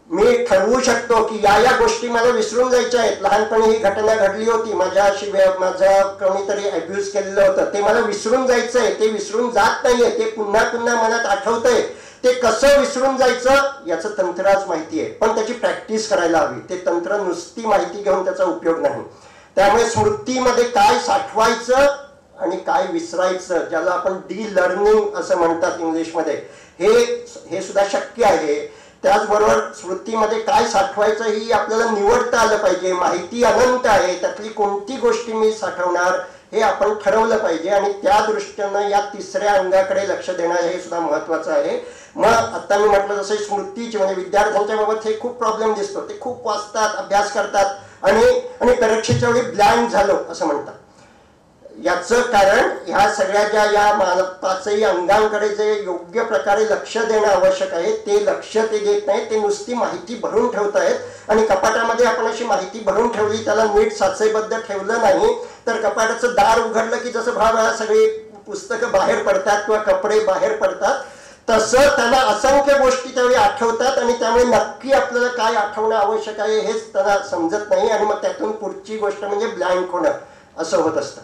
मी ठरवू शकतो की या गोष्टी मला विसरून जायच्या आहेत. लहानपणी ही घटना घडली होती, माझ्याशी माझा कोणीतरी अब्यूज केलेलं होतं, ते मला विसरून जायचं आहे. ते विसरून जात नाहीये, ते पुन्हा पुन्हा मनात आठवतंय. ते कसं विसरून जायचं याचं तंत्र आज माहिती आहे, पण त्याची प्रॅक्टिस करायला हवी. ते तंत्र नुसती माहिती घेऊन त्याचा उपयोग नाही. त्यामुळे स्मृतीमध्ये काय साठवायचं आणि काय विसरायचं, ज्याला आपण डी लर्निंग असं म्हणतात इंग्लिशमध्ये, हे सुद्धा शक्य आहे. त्याचबरोबर स्मृतीमध्ये काय साठवायचं ही आपल्याला निवडता आलं पाहिजे. माहिती अनंत आहे, त्यातली कोणती गोष्टी मी साठवणार हे आपण ठरवलं पाहिजे आणि त्या दृष्टीनं या तिसऱ्या अंगाकडे लक्ष देणं हे सुद्धा महत्त्वाचं आहे. मग आता मी म्हटलं जसं स्मृतीची म्हणजे विद्यार्थ्यांच्या बाबत हे खूप प्रॉब्लेम दिसतो. ते खूप वाचतात, अभ्यास करतात आणि परीक्षेच्या वेळी ब्लँक झालो असं म्हणतात. याचं कारण ह्या सगळ्या ज्या या पाचही अंगांकडे जे योग्य प्रकारे लक्ष देणं आवश्यक आहे ते लक्ष ते देत नाहीत. ते नुसती माहिती भरून ठेवत आहेत आणि कपाटामध्ये आपण अशी माहिती भरून ठेवली, त्याला नीट साचेबद्ध ठेवलं नाही तर कपाटाचं दार उघडलं की जसं भाव सगळी पुस्तकं बाहेर पडतात किंवा कपडे बाहेर पडतात तसं त्यांना असंख्य गोष्टी त्यावेळी आठवतात आणि त्यामुळे नक्की आपल्याला काय आठवणं आवश्यक आहे हेच त्यांना समजत नाही आणि मग त्यातून पुढची गोष्ट म्हणजे ब्लँक होणं असं होत असतं.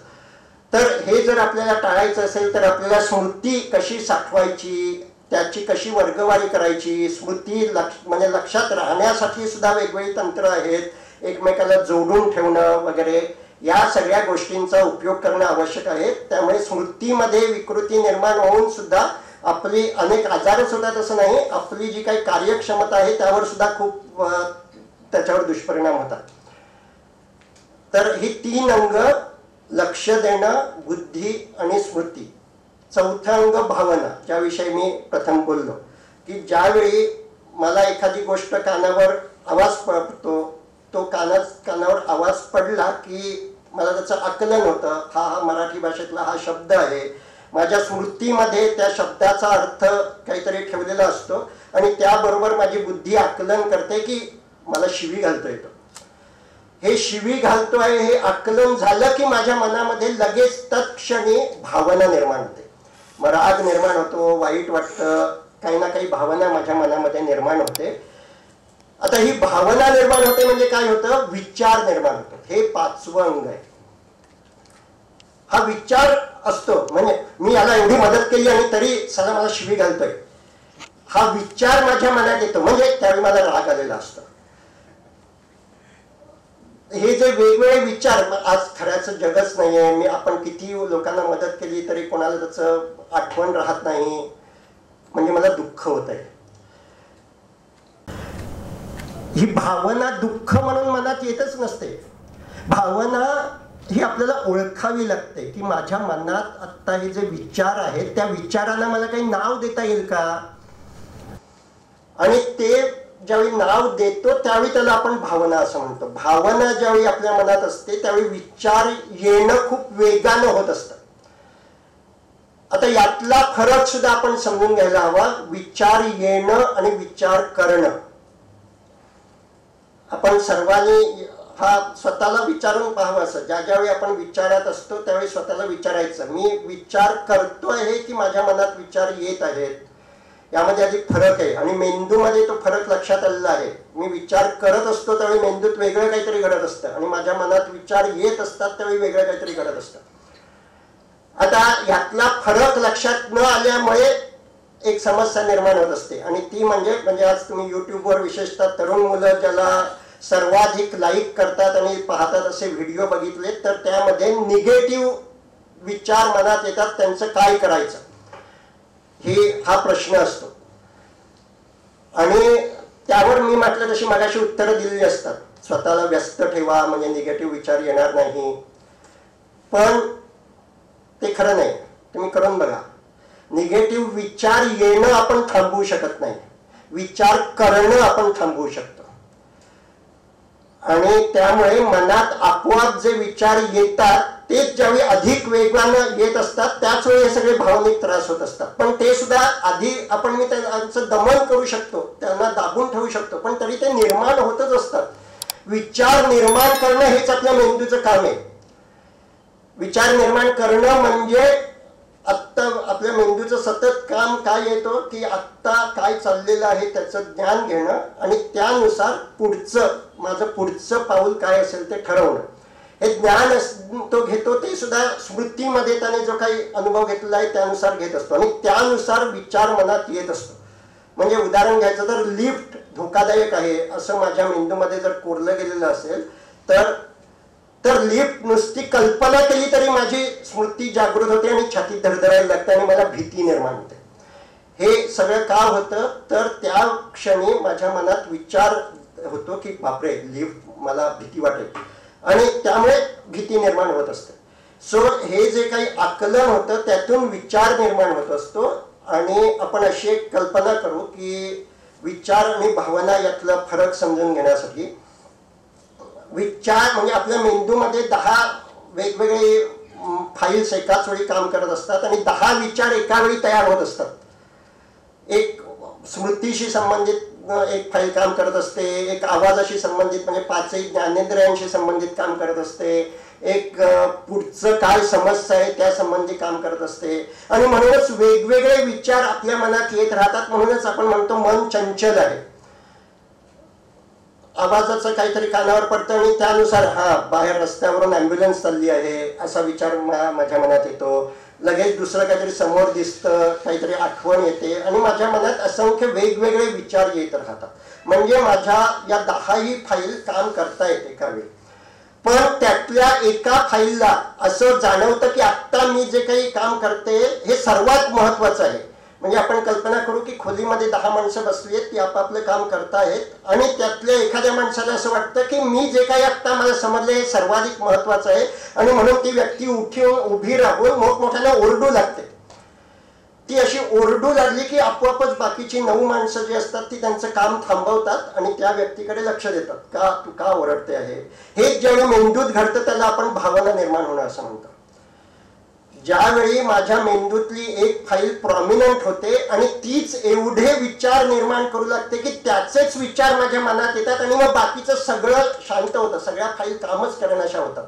तर हे जर आपल्याला टाळायचं असेल तर आपल्याला स्मृती कशी साठवायची, त्याची कशी वर्गवारी करायची, स्मृती म्हणजे लक्षात राहण्यासाठी सुद्धा वेगवेगळी तंत्र आहेत, एकमेकाला जोडून ठेवणं वगैरे, या सगळ्या गोष्टींचा उपयोग करणं आवश्यक आहे. त्यामुळे स्मृतीमध्ये विकृती निर्माण होऊन सुद्धा आपली अनेक आजारच होतात असं नाही, आपली जी काही कार्यक्षमता आहे त्यावर सुद्धा खूप त्याच्यावर दुष्परिणाम होतात. तर ही 3 अंग लक्ष देणं, बुद्धी आणि स्मृती. चौथं अंग भावना, ज्याविषयी मी प्रथम बोललो की ज्यावेळी मला एखादी गोष्ट कानावर आवाज पडतो, तो कानावर आवाज पडला की मला त्याचं आकलन होतं. हा मराठी भाषेतला हा शब्द आहे, माझ्या स्मृतीमध्ये त्या शब्दाचा अर्थ काहीतरी ठेवलेला असतो आणि त्याबरोबर माझी बुद्धी आकलन करते की मला शिवी घालतोय तो. हे शिवी घालतोय हे आकलन झालं की माझ्या मनामध्ये लगेच तत्क्षणी भावना निर्माण होते. मग राग निर्माण होतो, वाईट वाटतं, काही ना काही भावना माझ्या मनामध्ये निर्माण होते. आता ही भावना निर्माण होते म्हणजे काय होतं, विचार निर्माण होतो. हे 5वं अंग आहे. हा विचार असतो म्हणजे मी याला एवढी मदत केली आणि तरी सला मला शिवी घालतोय, हा विचार माझ्या मनात येतो म्हणजे त्यावेळी मला राग आलेला असतो. हे जे वेगवेगळे विचार, आज खऱ्याचं जगच नाहीये, आपण किती लोकांना मदत केली तरी कोणाला त्याचं आठवण राहत नाही म्हणजे मला दुःख होत आहे. ही भावना दुःख म्हणून मनात येतच नसते. भावना ही आपल्याला ओळखावी लागते की माझ्या मनात आत्ता हे जे विचार आहेत त्या विचारांना मला काही नाव देता येईल का, आणि ते ज्यावेळी नाव देतो त्यावेळी त्याला आपण भावना असं म्हणतो. भावना ज्यावेळी आपल्या मनात असते त्यावेळी विचार येणं खूप वेगानं होत असतं. आता यातला फरक सुद्धा आपण समजून घ्यायला हवा. विचार येणं आणि विचार करणं, आपण सर्वांनी हा स्वतःला विचारून पाहावं. असं ज्यावेळी आपण विचारात असतो त्यावेळी स्वतःला विचारायचं, मी विचार करतोय हे की माझ्या मनात विचार येत आहेत, यामध्ये आधी फरक आहे. आणि मेंदूमध्ये तो फरक लक्षात आलेला आहे. मी विचार करत असतो त्यावेळी मेंदूत वेगळं काहीतरी घडत असतं आणि माझ्या मनात विचार येत असतात त्यावेळी वेगळं काहीतरी घडत असतं. आता ह्यातला फरक लक्षात न आल्यामुळे एक समस्या निर्माण होत असते आणि ती म्हणजे आज तुम्ही युट्यूबवर विशेषतः तरुण मुलं ज्याला सर्वाधिक लाईक करतात आणि पाहतात असे व्हिडिओ बघितले तर त्यामध्ये निगेटिव्ह विचार मनात येतात, त्यांचं काय करायचं हा प्रश्न असतो. आणि त्यावर मी म्हटलं तशी मगाशी उत्तरं दिलेली असतात. स्वतःला व्यस्त ठेवा म्हणजे निगेटिव्ह विचार येणार नाही, पण ते खरं नाही. तुम्ही करून बघा. निगेटिव्ह विचार येणं आपण थांबवू शकत नाही, विचार करणं आपण थांबवू शकतो. आणि त्यामुळे मनात आपोआप जे विचार येतात तेच ज्यावेळी अधिक वेगानं येत असतात त्याच वेळी हे सगळे भावनिक त्रास होत असतात. पण ते सुद्धा आधी आपण मी त्यांचं दमन करू शकतो, त्यांना दाबून ठेवू शकतो, पण तरी ते निर्माण होतच असतात. विचार निर्माण करणं हेच आपल्या मेंदूचं काम आहे. विचार निर्माण करणं म्हणजे आत्ता आपल्या मेंदूचं सतत काम काय येतो की आत्ता काय चाललेलं आहे त्याचं ज्ञान घेणं आणि त्यानुसार माझं पुढचं पाऊल काय असेल ते ठरवणं. हे ज्ञान तो घेतो ते सुद्धा स्मृतीमध्ये त्याने जो काही अनुभव घेतलेला आहे त्यानुसार घेत असतो आणि त्यानुसार विचार मनात येत असतो. म्हणजे उदाहरण घ्यायचं तर लिफ्ट धोकादायक आहे असं माझ्या मेंदूमध्ये जर कोरलं गेलेलं असेल तर लिफ्ट नुसती कल्पना केली तरी माझी स्मृती जागृत होते आणि छातीत धडधडायला लागते आणि मला भीती निर्माण होते. हे सगळं का होतं तर त्या क्षणी माझ्या मनात विचार होतो की बापरे लिफ्ट मला भीती वाटेल आणि त्यामुळे भीती निर्माण होत असते. सो हे जे काही आकलन होतं त्यातून विचार निर्माण होत असतो. आणि आपण अशी एक कल्पना करू की विचार आणि भावना यातला फरक समजून घेण्यासाठी विचार म्हणजे आपल्या मेंदूमध्ये 10 वेगवेगळे फाईल्स एकाच वेळी काम करत असतात आणि 10 विचार एका वेळी तयार होत असतात. एक स्मृतीशी संबंधित एक फाईल काम करत असते, एक आवाजाशी संबंधित म्हणजे 5 ज्ञानेंद्रियांशी संबंधित काम करत असते, एक पुढचं काय समस्या आहे त्या संबंधी काम करत असते. आणि म्हणूनच वेगवेगळे विचार आपल्या मनात येत राहतात. म्हणूनच आपण म्हणतो मन चंचल आहे. आवाजाचं काहीतरी कानावर पडतं आणि त्यानुसार बाहेर रस्त्यावरून ॲम्ब्युलन्स चालली आहे असा विचार माझ्या मनात येतो. लगेच दुसरं काहीतरी समोर दिसतं, काहीतरी आठवण येते आणि माझ्या मनात असंख्य वेगवेगळे विचार येत राहतात. म्हणजे माझ्या या 10ही फाईल काम करतायत एका वेळी. पण त्यातल्या एका फाईलला असं जाणवतं की आत्ता मी जे काही काम करते हे सर्वात महत्वाचं आहे. म्हणजे आपण कल्पना करू की खोलीमध्ये 10 माणसं बसली आहेत, ती आपापलं काम करतायत आणि त्यातल्या एखाद्या माणसाला असं वाटतं की मी जे काही आत्ता मला समजलं हे सर्वाधिक महत्वाचं आहे आणि म्हणून ती व्यक्ती उभी राहून मोठमोठ्याने ओरडू लागते. ती अशी ओरडू लागली की आपोआपच बाकीची 9 माणसं जी असतात ती त्यांचं काम थांबवतात आणि त्या व्यक्तीकडे लक्ष देतात. का तू का ओरडते आहे. हे ज्यावेळी मेंदूत घडतं त्याला आपण भावना निर्माण होणं असं म्हणतो. ज्यावेळी माझ्या मेंदूतली एक फाईल प्रॉमिनंट होते आणि तीच एवढे विचार निर्माण करू लागते की त्याचेच विचार माझ्या मनात येतात आणि मग बाकीचं सगळं शांत होतं, सगळ्या फाईल कामच करण्याशा होतात.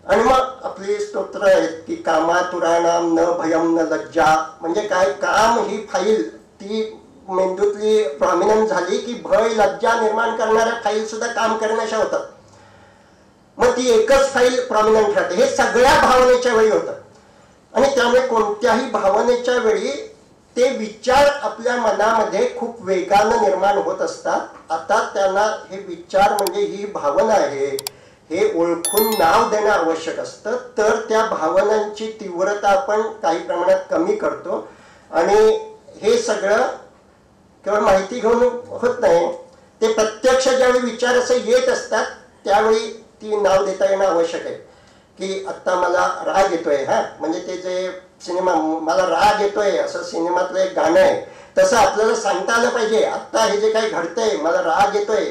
आणि मग आपली स्तोत्र आहेत की कामातुराणाम न भयम न लज्जा. म्हणजे काय, काम ही फाईल ती मेंदूतली प्रॉमिनंट झाली की भय लज्जा निर्माण करणाऱ्या फाईल सुद्धा काम करण्याशा होतात. मग ती एकच फाईल प्रॉमिनंट राहते. हे सगळ्या भावनेच्या वेळी होतं आणि त्यामुळे कोणत्याही भावनेच्या वेळी ते विचार आपल्या मनामध्ये खूप वेगानं निर्माण होत असतात. आता त्यांना हे विचार म्हणजे ही भावना आहे हे ओळखून नाव देणं आवश्यक असतं. तर त्या भावनांची तीव्रता आपण काही प्रमाणात कमी करतो आणि हे सगळं केवळ माहिती घेऊन होत नाही. ते प्रत्यक्ष ज्यावेळी विचार असे येत असतात त्यावेळी ती नाव देता येणं आवश्यक आहे की आत्ता मला राग येतोय. म्हणजे ते जे सिनेमा मला राग येतोय असं सिनेमातलं एक गाणं आहे तसं आपल्याला सांगता आलं पाहिजे. आत्ता हे जे काही घडतंय मला राग येतोय,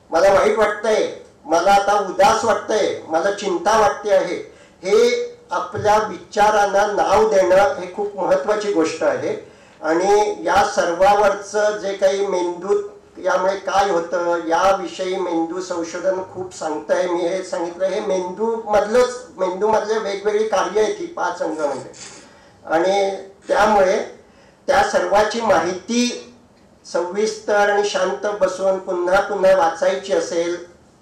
मला वाईट वाटतंय, मला आता उदास वाटतंय, मला चिंता वाटते आहे. हे आपल्या विचारांना नाव देणं हे खूप महत्वाची गोष्ट आहे. आणि या सर्वावरचं जे काही मेंदूत यामुळे काय होतं याविषयी मेंदू संशोधन खूप सांगतंय. मी हे सांगितलं हे मेंदूमधले वेगवेगळी कार्य आहेत ही 5 अंगामध्ये आणि त्यामुळे त्या सर्वाची माहिती सविस्तर आणि शांत बसून पुन्हा पुन्हा वाचायची असेल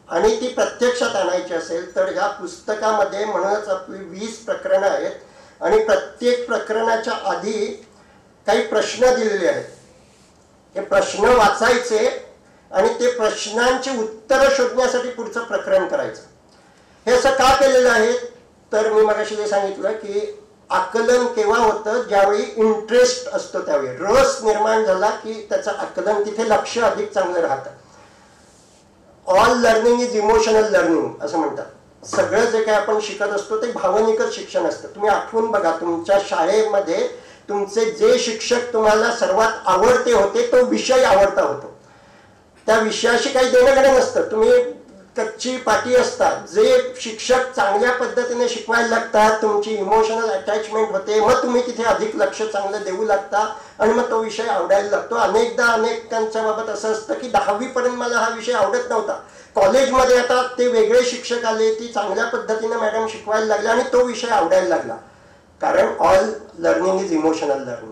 आणि ती प्रत्यक्षात आणायची असेल तर ह्या पुस्तकामध्ये म्हणूनच आपली 20 प्रकरणं आहेत आणि प्रत्येक प्रकरणाच्या आधी काही प्रश्न दिलेले आहेत. हे प्रश्न वाचायचे आणि ते प्रश्नांची उत्तरं शोधण्यासाठी पुढचं प्रकरण करायचं. हे असं का केलेलं आहे तर मी मगाशी जे सांगितलं की आकलन केव्हा होतं ज्यावेळी इंटरेस्ट असतो त्यावेळी रस निर्माण झाला की त्याचं आकलन तिथे लक्ष अधिक चांगलं राहतं. All learning is emotional learning असं म्हणतात. सगळं जे काही आपण शिकत असतो ते भावनिकच शिक्षण असतं. तुम्ही आठवून बघा, तुमच्या शाळेमध्ये तुमचे जे शिक्षक तुम्हाला सर्वात आवडते होते तो विषय आवडता होतो. त्या विषयाशी काही देणं घेणं नसतं. तुम्ही कच्ची पाटी असतात. जे शिक्षक चांगल्या पद्धतीने शिकवायला लागतात, तुमची इमोशनल अटॅचमेंट होते, मग तुम्ही तिथे अधिक लक्ष चांगलं देऊ लागता आणि मग तो विषय आवडायला लागतो. अनेकांच्या बाबत असं असतं की 10वी पर्यंत मला हा विषय आवडत नव्हता, कॉलेजमध्ये आता ते वेगळे शिक्षक आले, ती चांगल्या पद्धतीने मॅडम शिकवायला लागले आणि तो विषय आवडायला लागला. कारण all learning is emotional learning.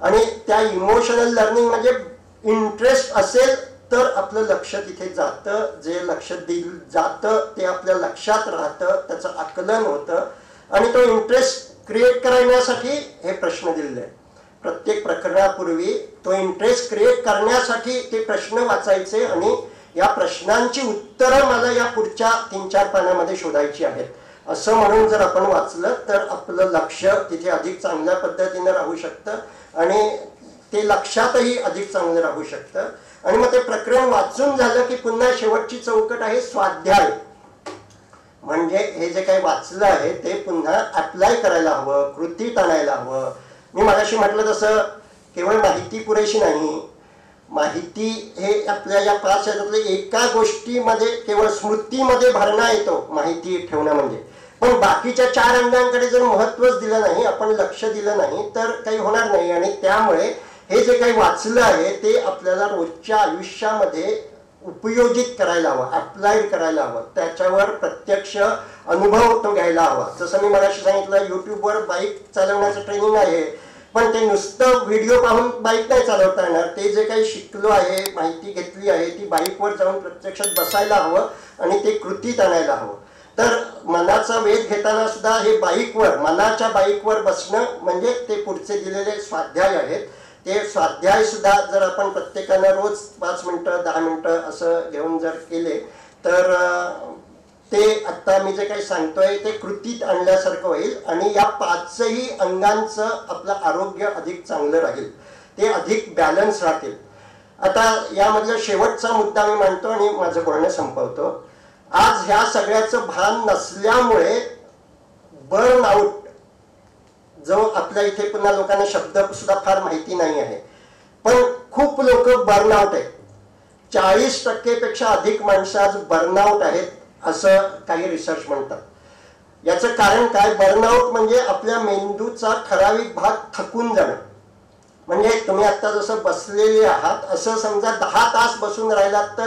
आणि त्या इमोशनल लर्निंग म्हणजे इंटरेस्ट असेल तर आपलं लक्ष तिथे जातं, जे लक्ष दिलं जातं ते आपल्या लक्षात राहतं, त्याचं आकलन होतं. आणि तो इंटरेस्ट क्रिएट करण्यासाठी हे प्रश्न दिलेले आहेत. प्रत्येक प्रकरणापूर्वी तो इंटरेस्ट क्रिएट करण्यासाठी ते प्रश्न वाचायचे आणि या प्रश्नांची उत्तरं मला या पुढच्या 3-4 पानामध्ये शोधायची आहेत असं म्हणून जर आपण वाचलं तर आपलं लक्ष तिथे अधिक चांगल्या पद्धतीनं राहू शकतं आणि ते लक्षातही अधिक चांगलं राहू शकतं. आणि मग ते प्रकरण वाचून झालं की पुन्हा शेवटची चौकट आहे स्वाध्याय. म्हणजे हे जे काही वाचलं आहे ते पुन्हा अप्लाय करायला हवं, कृतीत आणायला हवं. मी मगाशी म्हटलं तसं केवळ माहिती पुरेशी नाही. माहिती हे आपल्या या 5 याच्यातल्या एका गोष्टीमध्ये केवळ स्मृतीमध्ये भरणा येतो माहिती ठेवणं म्हणजे. पण बाकीच्या 4 अंगांकडे जर महत्वच दिलं नाही, आपण लक्ष दिलं नाही तर काही होणार नाही. आणि त्यामुळे हे जे काही वाचलं आहे ते आपल्याला रोजच्या आयुष्यामध्ये उपयोजित करायला हवं, अप्लाइड करायला हवं, त्याच्यावर प्रत्यक्ष अनुभव तो घ्यायला हवा. जसं मी मगाशी सांगितलं, युट्यूबवर बाईक चालवण्याचं ट्रेनिंग आहे, पण ते नुसतं व्हिडिओ पाहून बाईक नाही चालवता येणार. ते जे काही शिकलो आहे, माहिती घेतली आहे, ती बाईकवर जाऊन प्रत्यक्षात बसायला हवं आणि ते कृतीत आणायला हवं. तर मनाचा वेध घेताना सुद्धा हे बाईकवर, मनाच्या बाईकवर बसणं म्हणजे ते पुढचे दिलेले स्वाध्याय आहेत. ते स्वाध्याय सुद्धा जर आपण प्रत्येकानं रोज 5 मिनिटं 10 मिनिटं असं घेऊन जर केले तर ते आत्ता मी जे काही सांगतोय ते कृतीत आणल्यासारखं होईल आणि या 5ही अंगांचं आपलं आरोग्य अधिक चांगलं राहील, ते अधिक बॅलन्स राहतील. आता यामधला शेवटचा मुद्दा मी मांडतो आणि माझं बोलणं संपवतो. आज ह्या सगळ्याचं भान नसल्यामुळे बर्न आउट, जो आपल्या इथे पुन्हा लोकांना शब्द सुद्धा फार माहिती नाही आहे, पण खूप लोक बर्नआउट आहेत. 40% पेक्षा अधिक माणसं आज बर्नआउट आहेत असं काही रिसर्च म्हणतात. याचं कारण काय? बर्नआउट म्हणजे आपल्या मेंदूचा ठराविक भाग थकून जाणं. म्हणजे तुम्ही आता जसं बसलेले आहात असं समजा 10 तास बसून राहिलात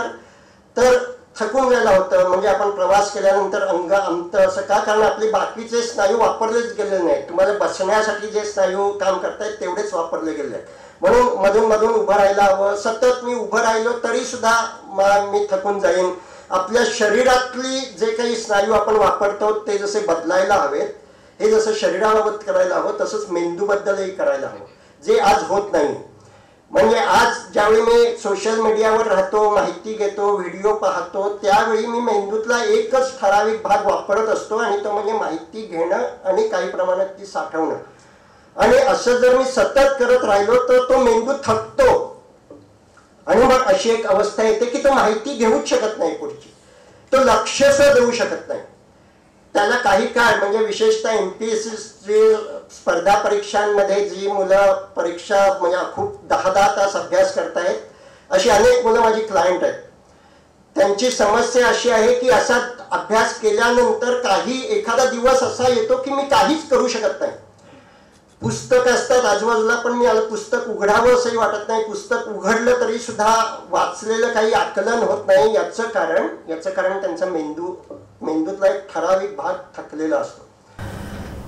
तर थकून जायला होतं. म्हणजे आपण प्रवास केल्यानंतर अंग आमतं असं का? कारण आपले बाकीचे स्नायू वापरलेच गेले नाहीत. तुम्हाला बसण्यासाठी जे स्नायू काम करतायत तेवढेच वापरले गेले आहेत. म्हणून मधून मधून उभं राहायला हवं. सतत मी उभं राहिलो तरी सुद्धा मी थकून जाईन. आपल्या शरीरातली जे काही स्नायू आपण वापरतो ते जसे बदलायला हवेत, हे जसं शरीराबाबत करायला हवं तसंच मेंदूबद्दलही करायला हवं, जे आज होत नाही. म्हणजे आज ज्यावेळी मी सोशल मीडियावर राहतो, माहिती घेतो, व्हिडिओ पाहतो, त्यावेळी मी मेंदूतला एकच ठराविक भाग वापरत असतो आणि तो म्हणजे माहिती घेणं आणि काही प्रमाणात ती साठवणं. आणि असं जर मी सतत करत राहिलो तर तो मेंदू थकतो आणि मग अशी एक अवस्था येते की तो माहिती घेऊच शकत नाही पुढची, तो लक्षच देऊ शकत नाही. त्याला काही काळ म्हणजे विशेषतः MPSC स्पर्धा परीक्षांमध्ये जी मुलं परीक्षा म्हणजे खूप 10 तास अभ्यास करतायत अशी अनेक मुलं माझी क्लायंट आहेत. त्यांची समस्या अशी आहे की असा अभ्यास केल्यानंतर एखादा दिवस असा येतो की मी काहीच करू शकत नाही. पुस्तक असतात आजूबाजूला पण मी पुस्तक उघडावं असंही वाटत नाही. पुस्तक उघडलं तरी सुद्धा वाचलेलं काही आकलन होत नाही. याचं कारण त्यांचा मेंदूतला एक ठराविक भाग थकलेला असतो.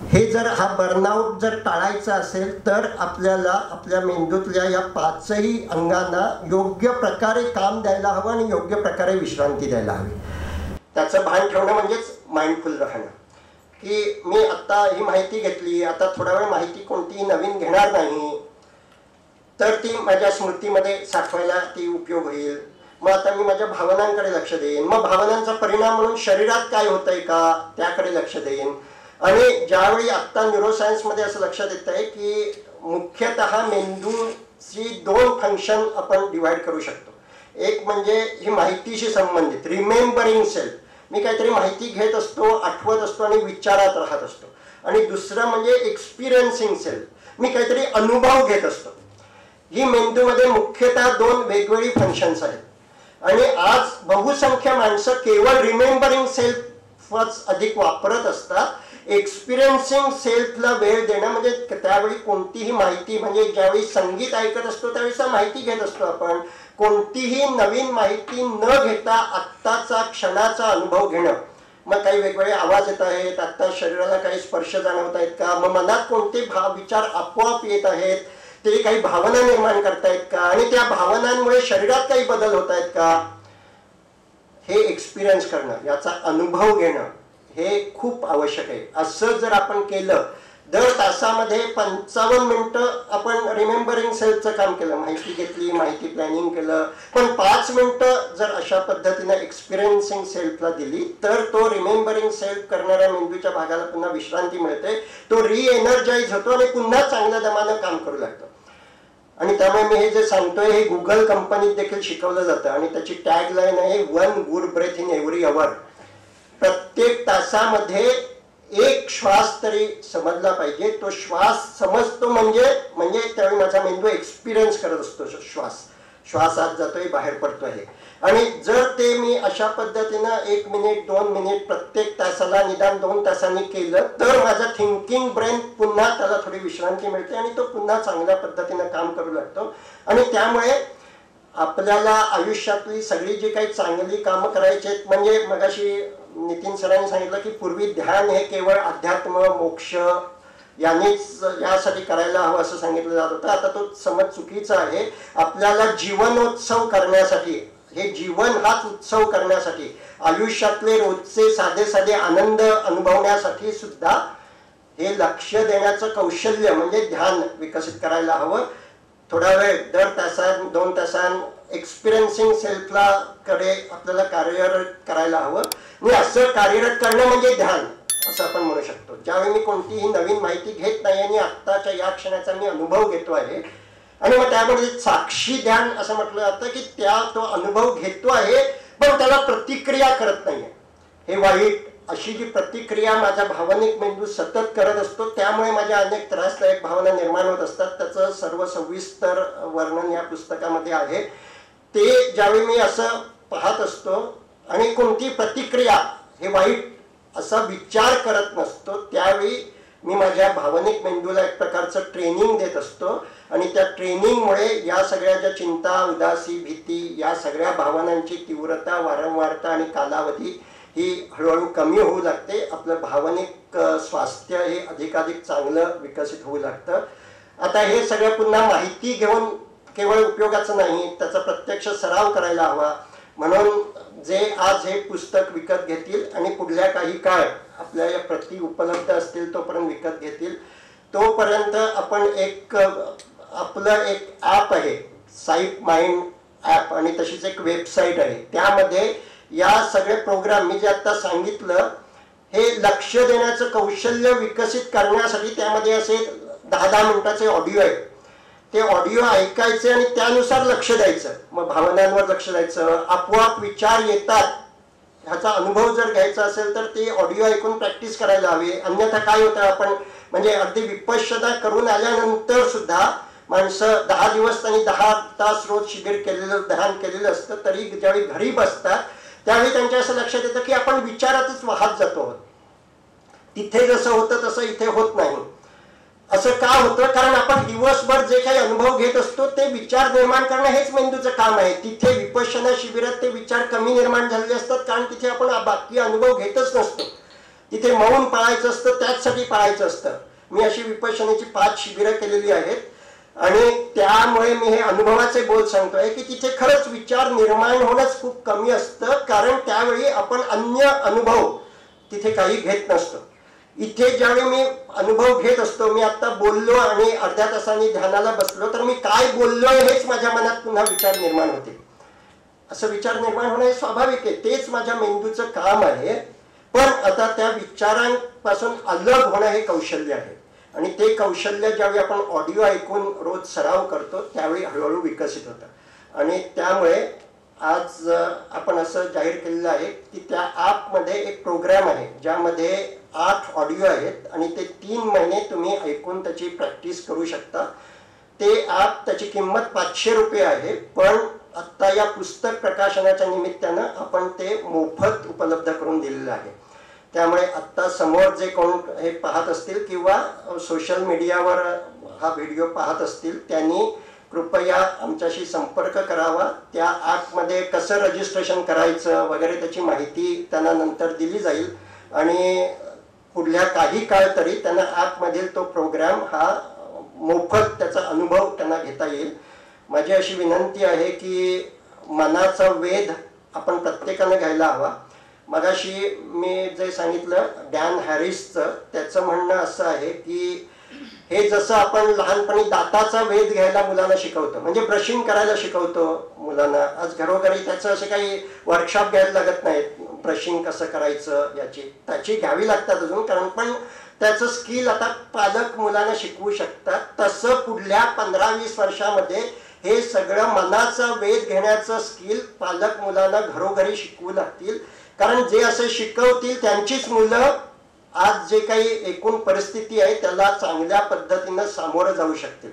हे जर हा बर्नआउट जर टाळायचा असेल तर आपल्याला आपल्या मेंदूतल्या या 5ही अंगांना योग्य प्रकारे काम द्यायला हवं आणि योग्य प्रकारे विश्रांती द्यायला हवी. त्याचं भान ठेवणं म्हणजेच माइंडफुल राहणं. की मी आत्ता ही माहिती घेतली, आता थोडा वेळ माहिती कोणतीही नवीन घेणार नाही तर ती माझ्या स्मृतीमध्ये साठवायला ती उपयोग होईल. मग आता मी माझ्या भावनांकडे लक्ष देईन. मग भावनांचा परिणाम म्हणून शरीरात काय होतंय का त्याकडे लक्ष देईन. आणि ज्यावेळी आत्ता न्यूरोसायन्समध्ये असं लक्षात येत आहे की मुख्यतः मेंदूची 2 फंक्शन आपण डिवाइड करू शकतो. एक म्हणजे ही माहितीशी संबंधित रिमेंबरिंग सेल, मी काहीतरी माहिती घेत असतो, आठवत असतो आणि विचारात राहत असतो. आणि दुसरं म्हणजे एक्सपिरियन्सिंग सेल्फ, मी काहीतरी अनुभव घेत असतो. ही मेंदूमध्ये मुख्यतः 2 वेगवेगळी फंक्शन्स आहेत. आणि आज बहुसंख्य माणसं केवळ रिमेंबरिंग सेल्फच अधिक वापरत असतात. एक्सपिरियन्सिंग सेल्फला वेळ देणं म्हणजे त्यावेळी कोणतीही माहिती, म्हणजे ज्यावेळी संगीत ऐकत असतो त्यावेळी माहिती घेत असतो आपण, कोणतीही नवीन माहिती न घेता आत्ताचा क्षणाचा अनुभव घेणं. मग काही वेगवेगळे आवाज येत आहेत, आत्ता शरीराला काही स्पर्श जाणवत आहेत का, मग मनात कोणते विचार आपोआप येत आहेत, ते काही भावना निर्माण करतायत का, आणि त्या भावनांमुळे शरीरात काही बदल होत आहेत का, हे एक्सपिरियन्स करणं, याचा अनुभव घेणं हे खूप आवश्यक आहे. असं जर आपण केलं, दर तासामध्ये 55 मिनिटं आपण रिमेंबरिंग सेल्फचं काम केलं, माहिती घेतली, माहिती प्लॅनिंग केलं, पण 5 मिनिटं जर अशा पद्धतीने एक्सपिरियन्सिंग सेल्फला दिली तर तो रिमेंबरिंग सेल्फ करणाऱ्या मेंदूच्या भागाला पुन्हा विश्रांती मिळते, तो रिएनर्जाइज होतो आणि पुन्हा चांगल्या दमानं काम करू लागतो. आणि त्यामुळे मी हे जे सांगतोय हे गुगल कंपनीत देखील शिकवलं जातं आणि त्याची टॅग लाईन आहे 1 good breath in every hour. प्रत्येक तासामध्ये 1 श्वास तरी समजला पाहिजे. तो श्वास समजतो म्हणजे त्यावेळी माझा मेंदू एक्सपिरियन्स करत असतो. श्वास आत जातोय, बाहेर पडतोय. आणि जर ते मी अशा पद्धतीनं 1 मिनिट 2 मिनिट प्रत्येक तासाला निदान 2 तासांनी केलं तर माझा थिंकिंग ब्रेन पुन्हा त्याला थोडी विश्रांती मिळते आणि तो पुन्हा चांगल्या पद्धतीनं काम करू लागतो. आणि त्यामुळे आपल्याला आयुष्यातली सगळी जी काही चांगली कामं करायची आहेत, म्हणजे मगाशी नितीन सरांनी सांगितलं की पूर्वी ध्यान हे केवळ अध्यात्म मोक्ष यासाठी करायला हवं असं सांगितलं जात होतं. आता तो समज चुकीचा आहे. आपल्याला जीवनोत्सव करण्यासाठी, हे जीवन हाच उत्सव करण्यासाठी, आयुष्यातले रोजचे साधे साधे आनंद अनुभवण्यासाठी सुद्धा हे लक्ष देण्याचं कौशल्य म्हणजे ध्यान विकसित करायला हवं. थोडा वेळ दर तासात 2 तासांत एक्सपिरियन्सिंग सेल्फला कडे आपल्याला कार्यरत करायला हवं. आणि असं कार्यरत करणं म्हणजे ध्यान असं आपण म्हणू शकतो. ज्यावेळी मी कोणतीही नवीन माहिती घेत नाही आणि आत्ताच्या या क्षणाचा मी अनुभव घेतो आहे, आणि मग त्यामध्ये साक्षी ध्यान असं म्हटलं जातं की तो अनुभव घेतो आहे पण त्याला प्रतिक्रिया करत नाहीये. हे वाईट अशी जी प्रतिक्रिया माझा भावनिक मेंदू सतत करत असतो, त्यामुळे माझ्या अनेक त्रासदायक भावना निर्माण होत असतात. त्याचं सर्व सविस्तर वर्णन या पुस्तकामध्ये आहे. ते ज्यावेळी मी असं पाहत असतो आणि कोणती प्रतिक्रिया हे वाईट असा विचार करत नसतो, त्यावेळी मी माझ्या भावनिक मेंदूला एक प्रकारचं ट्रेनिंग देत असतो. आणि त्या ट्रेनिंगमुळे या सगळ्या ज्या चिंता, उदासी, भीती या सगळ्या भावनांची तीव्रता, वारंवारता आणि कालावधी ही हळूहळू कमी होऊ लागते. आपलं भावनिक स्वास्थ्य हे अधिकाधिक चांगलं विकसित होऊ लागतं. आता हे सगळं पुन्हा माहिती घेऊन केवळ उपयोगाचं नाही, त्याचा प्रत्यक्ष सराव करायला हवा. म्हणून जे आज हे पुस्तक विकत घेतील आणि पुढल्या काही काळ आपल्या या प्रती उपलब्ध असतील तोपर्यंत विकत घेतील, तोपर्यंत आपण आपलं एक ॲप आहे साईप माइंड ॲप, आणि तशीच एक वेबसाईट आहे. त्यामध्ये या सगळे प्रोग्राम मी जे आता सांगितलं हे लक्ष देण्याचं कौशल्य विकसित करण्यासाठी त्यामध्ये असे 10-10 मिनिटाचे ऑडिओ आहेत. ते ऑडिओ ऐकायचे आणि त्यानुसार लक्ष द्यायचं. मग भावनांवर लक्ष द्यायचं, आपोआप विचार येतात ह्याचा अनुभव जर घ्यायचा असेल तर ते ऑडिओ ऐकून प्रॅक्टिस करायला हवी. अन्यथा काय होतं, आपण म्हणजे अगदी विपश्यना करून आल्यानंतर सुद्धा माणसं 10 दिवस त्यांनी 10 तास रोज शिबिर केलेलं, ध्यान केलेलं असतं, तरी ज्यावेळी घरी बसतात त्यावेळी त्यांच्या असं लक्षात येतं की आपण विचारातच वाहत जातो. तिथे जसं होतं तसं इथे होत नाही. असं का होतं? कारण आपण दिवसभर जे काही अनुभव घेत असतो ते विचार निर्माण करणं हेच मेंदूचं काम आहे. तिथे विपश्यना शिबिरात ते विचार कमी निर्माण झालेले असतात, कारण तिथे आपण बाकी अनुभव घेतच नसतो. तिथे मौन पाळायचं असतं, त्याचसाठी पाळायचं असतं. मी अशी विपश्यनेची 5 शिबिरं केलेली आहेत आणि त्यामुळे मी हे अनुभवाचे बोल सांगतोय की तिथे खरंच विचार निर्माण होणंच खूप कमी असतं, कारण त्यावेळी आपण अन्य अनुभव तिथे काही घेत नसतो. इथे ज्यावेळी मी अनुभव घेत असतो, मी आता बोललो आणि अर्ध्या तासांनी ध्यानाला बसलो तर मी काय बोललोय हेच माझ्या मनात पुन्हा विचार निर्माण होते. असं विचार निर्माण होणं हे स्वाभाविक आहे, तेच माझ्या मेंदूचं काम आहे. पण आता त्या विचारांपासून अलग होणं हे कौशल्य आहे, आणि ते कौशल्य ज्यावेळी आपण ऑडिओ ऐकून रोज सराव करतो त्यावेळी हळूहळू विकसित होतं. आणि त्यामुळे आज आपण असं जाहीर केलेलं आहे की त्या ॲपमध्ये एक प्रोग्राम आहे ज्यामध्ये 8 ऑडिओ आहेत आणि ते 3 महिने तुम्ही ऐकून त्याची प्रॅक्टिस करू शकता. ते ॲप त्याची किंमत 500 रुपये आहे, पण आत्ता या पुस्तक प्रकाशनाच्या निमित्तानं आपण ते मोफत उपलब्ध करून दिलेलं आहे. त्यामुळे आत्ता समोर जे कोण हे पाहत असतील किंवा सोशल मीडियावर हा व्हिडिओ पाहत असतील त्यांनी कृपया आमच्याशी संपर्क करावा. त्या ॲपमध्ये कसं रजिस्ट्रेशन करायचं वगैरे त्याची माहिती त्यांना नंतर दिली जाईल आणि पुढल्या काही काळ तरी त्यांना ॲपमधील तो प्रोग्राम हा मोफत त्याचा अनुभव त्यांना घेता येईल. माझी अशी विनंती आहे की मनाचा वेध आपण प्रत्येकाने घ्यायला हवा. मगाशी मी जे सांगितलं डॅन हॅरिसचं, त्याचं म्हणणं असं आहे की हे जसं आपण लहानपणी दाताचा वेध घ्यायला मुलांना शिकवतो, म्हणजे ब्रशिंग करायला शिकवतो मुलांना, आज घरोघरी त्याचं असे काही वर्कशॉप घ्यायला लागत नाहीत. ब्रशिंग कसं करायचं त्याची घ्यावी लागतात अजून, कारण पण त्याचं स्किल आता पालक मुलांना शिकवू शकतात. तसं पुढल्या 15-20 वर्षामध्ये हे सगळं मनाचा वेध घेण्याचं स्किल पालक मुलांना घरोघरी शिकवू लागतील. कारण जे असे शिकवतील त्यांचीच मुलं आज जे काही एकूण परिस्थिती आहे त्याला चांगल्या पद्धतीनं सामोरं जाऊ शकतील.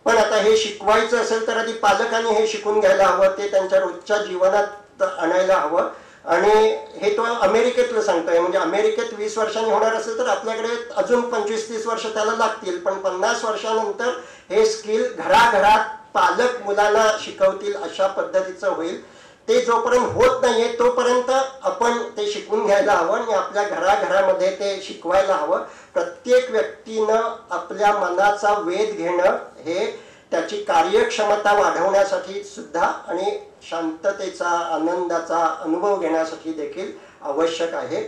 पण आता हे शिकवायचं असेल तर आधी पालकांनी हे शिकून घ्यायला हवं, ते त्यांच्या रोजच्या जीवनात आणायला हवं. आणि हे तो अमेरिकेतलं सांगतोय, म्हणजे अमेरिकेत 20 वर्षांनी होणार असेल तर आपल्याकडे अजून 25-30 वर्ष त्याला लागतील, पण 50 वर्षानंतर हे स्किल घराघरात पालक मुलांना शिकवतील अशा पद्धतीचं होईल. ते जोपर्यंत होत नाहीये तोपर्यंत आपण ते शिकून घ्यायला हवं आणि आपल्या घराघरामध्ये ते शिकवायला हवं. प्रत्येक व्यक्तीनं आपल्या मनाचा वेध घेणं हे त्याची कार्यक्षमता वाढवण्यासाठी सुद्धा आणि शांततेचा आनंदाचा अनुभव घेण्यासाठी देखील आवश्यक आहे.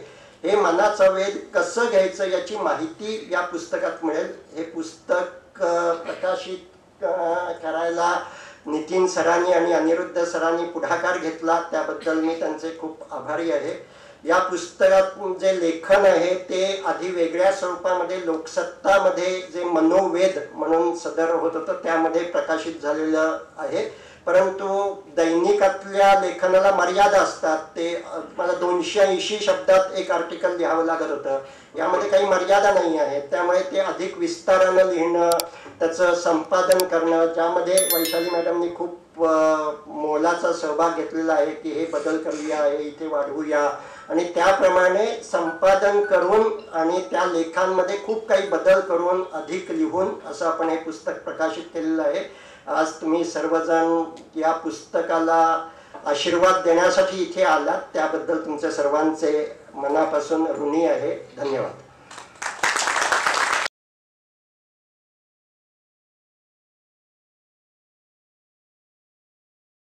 हे मनाचा वेध कसं घ्यायचं याची माहिती या पुस्तकात मिळेल. हे पुस्तक प्रकाशित करायला नितीन सरांनी आणि अनिरुद्ध सरांनी पुढाकार घेतला, त्याबद्दल मी त्यांचे खूप आभारी आहे. या पुस्तकात जे लेखन आहे ते आधी वेगळ्या स्वरूपामध्ये लोकसत्तामध्ये जे मनोवेद म्हणून सदर होत होतं त्यामध्ये प्रकाशित झालेलं आहे. परंतु दैनिकातल्या लेखनाला मर्यादा असतात. ते मला 280 शब्दात एक आर्टिकल लिहावं लागत होतं. यामध्ये काही मर्यादा नाही आहे, त्यामुळे ते अधिक विस्तारानं लिहिणं, त्याचं संपादन करणं, ज्यामध्ये वैशाली मॅडमनी खूप मोलाचा सहभाग घेतलेला आहे की हे बदल करूया, हे इथे वाढवूया, आणि त्याप्रमाणे संपादन करून आणि त्या लेखांमध्ये खूप काही बदल करून अधिक लिहून असं आपण हे पुस्तक प्रकाशित केलेलं आहे. आज तुम्ही सर्वजण या पुस्तकाला आशीर्वाद देण्यासाठी इथे आलात, त्याबद्दल तुमचे सर्वांचे मनापासून ऋणी आहे. धन्यवाद.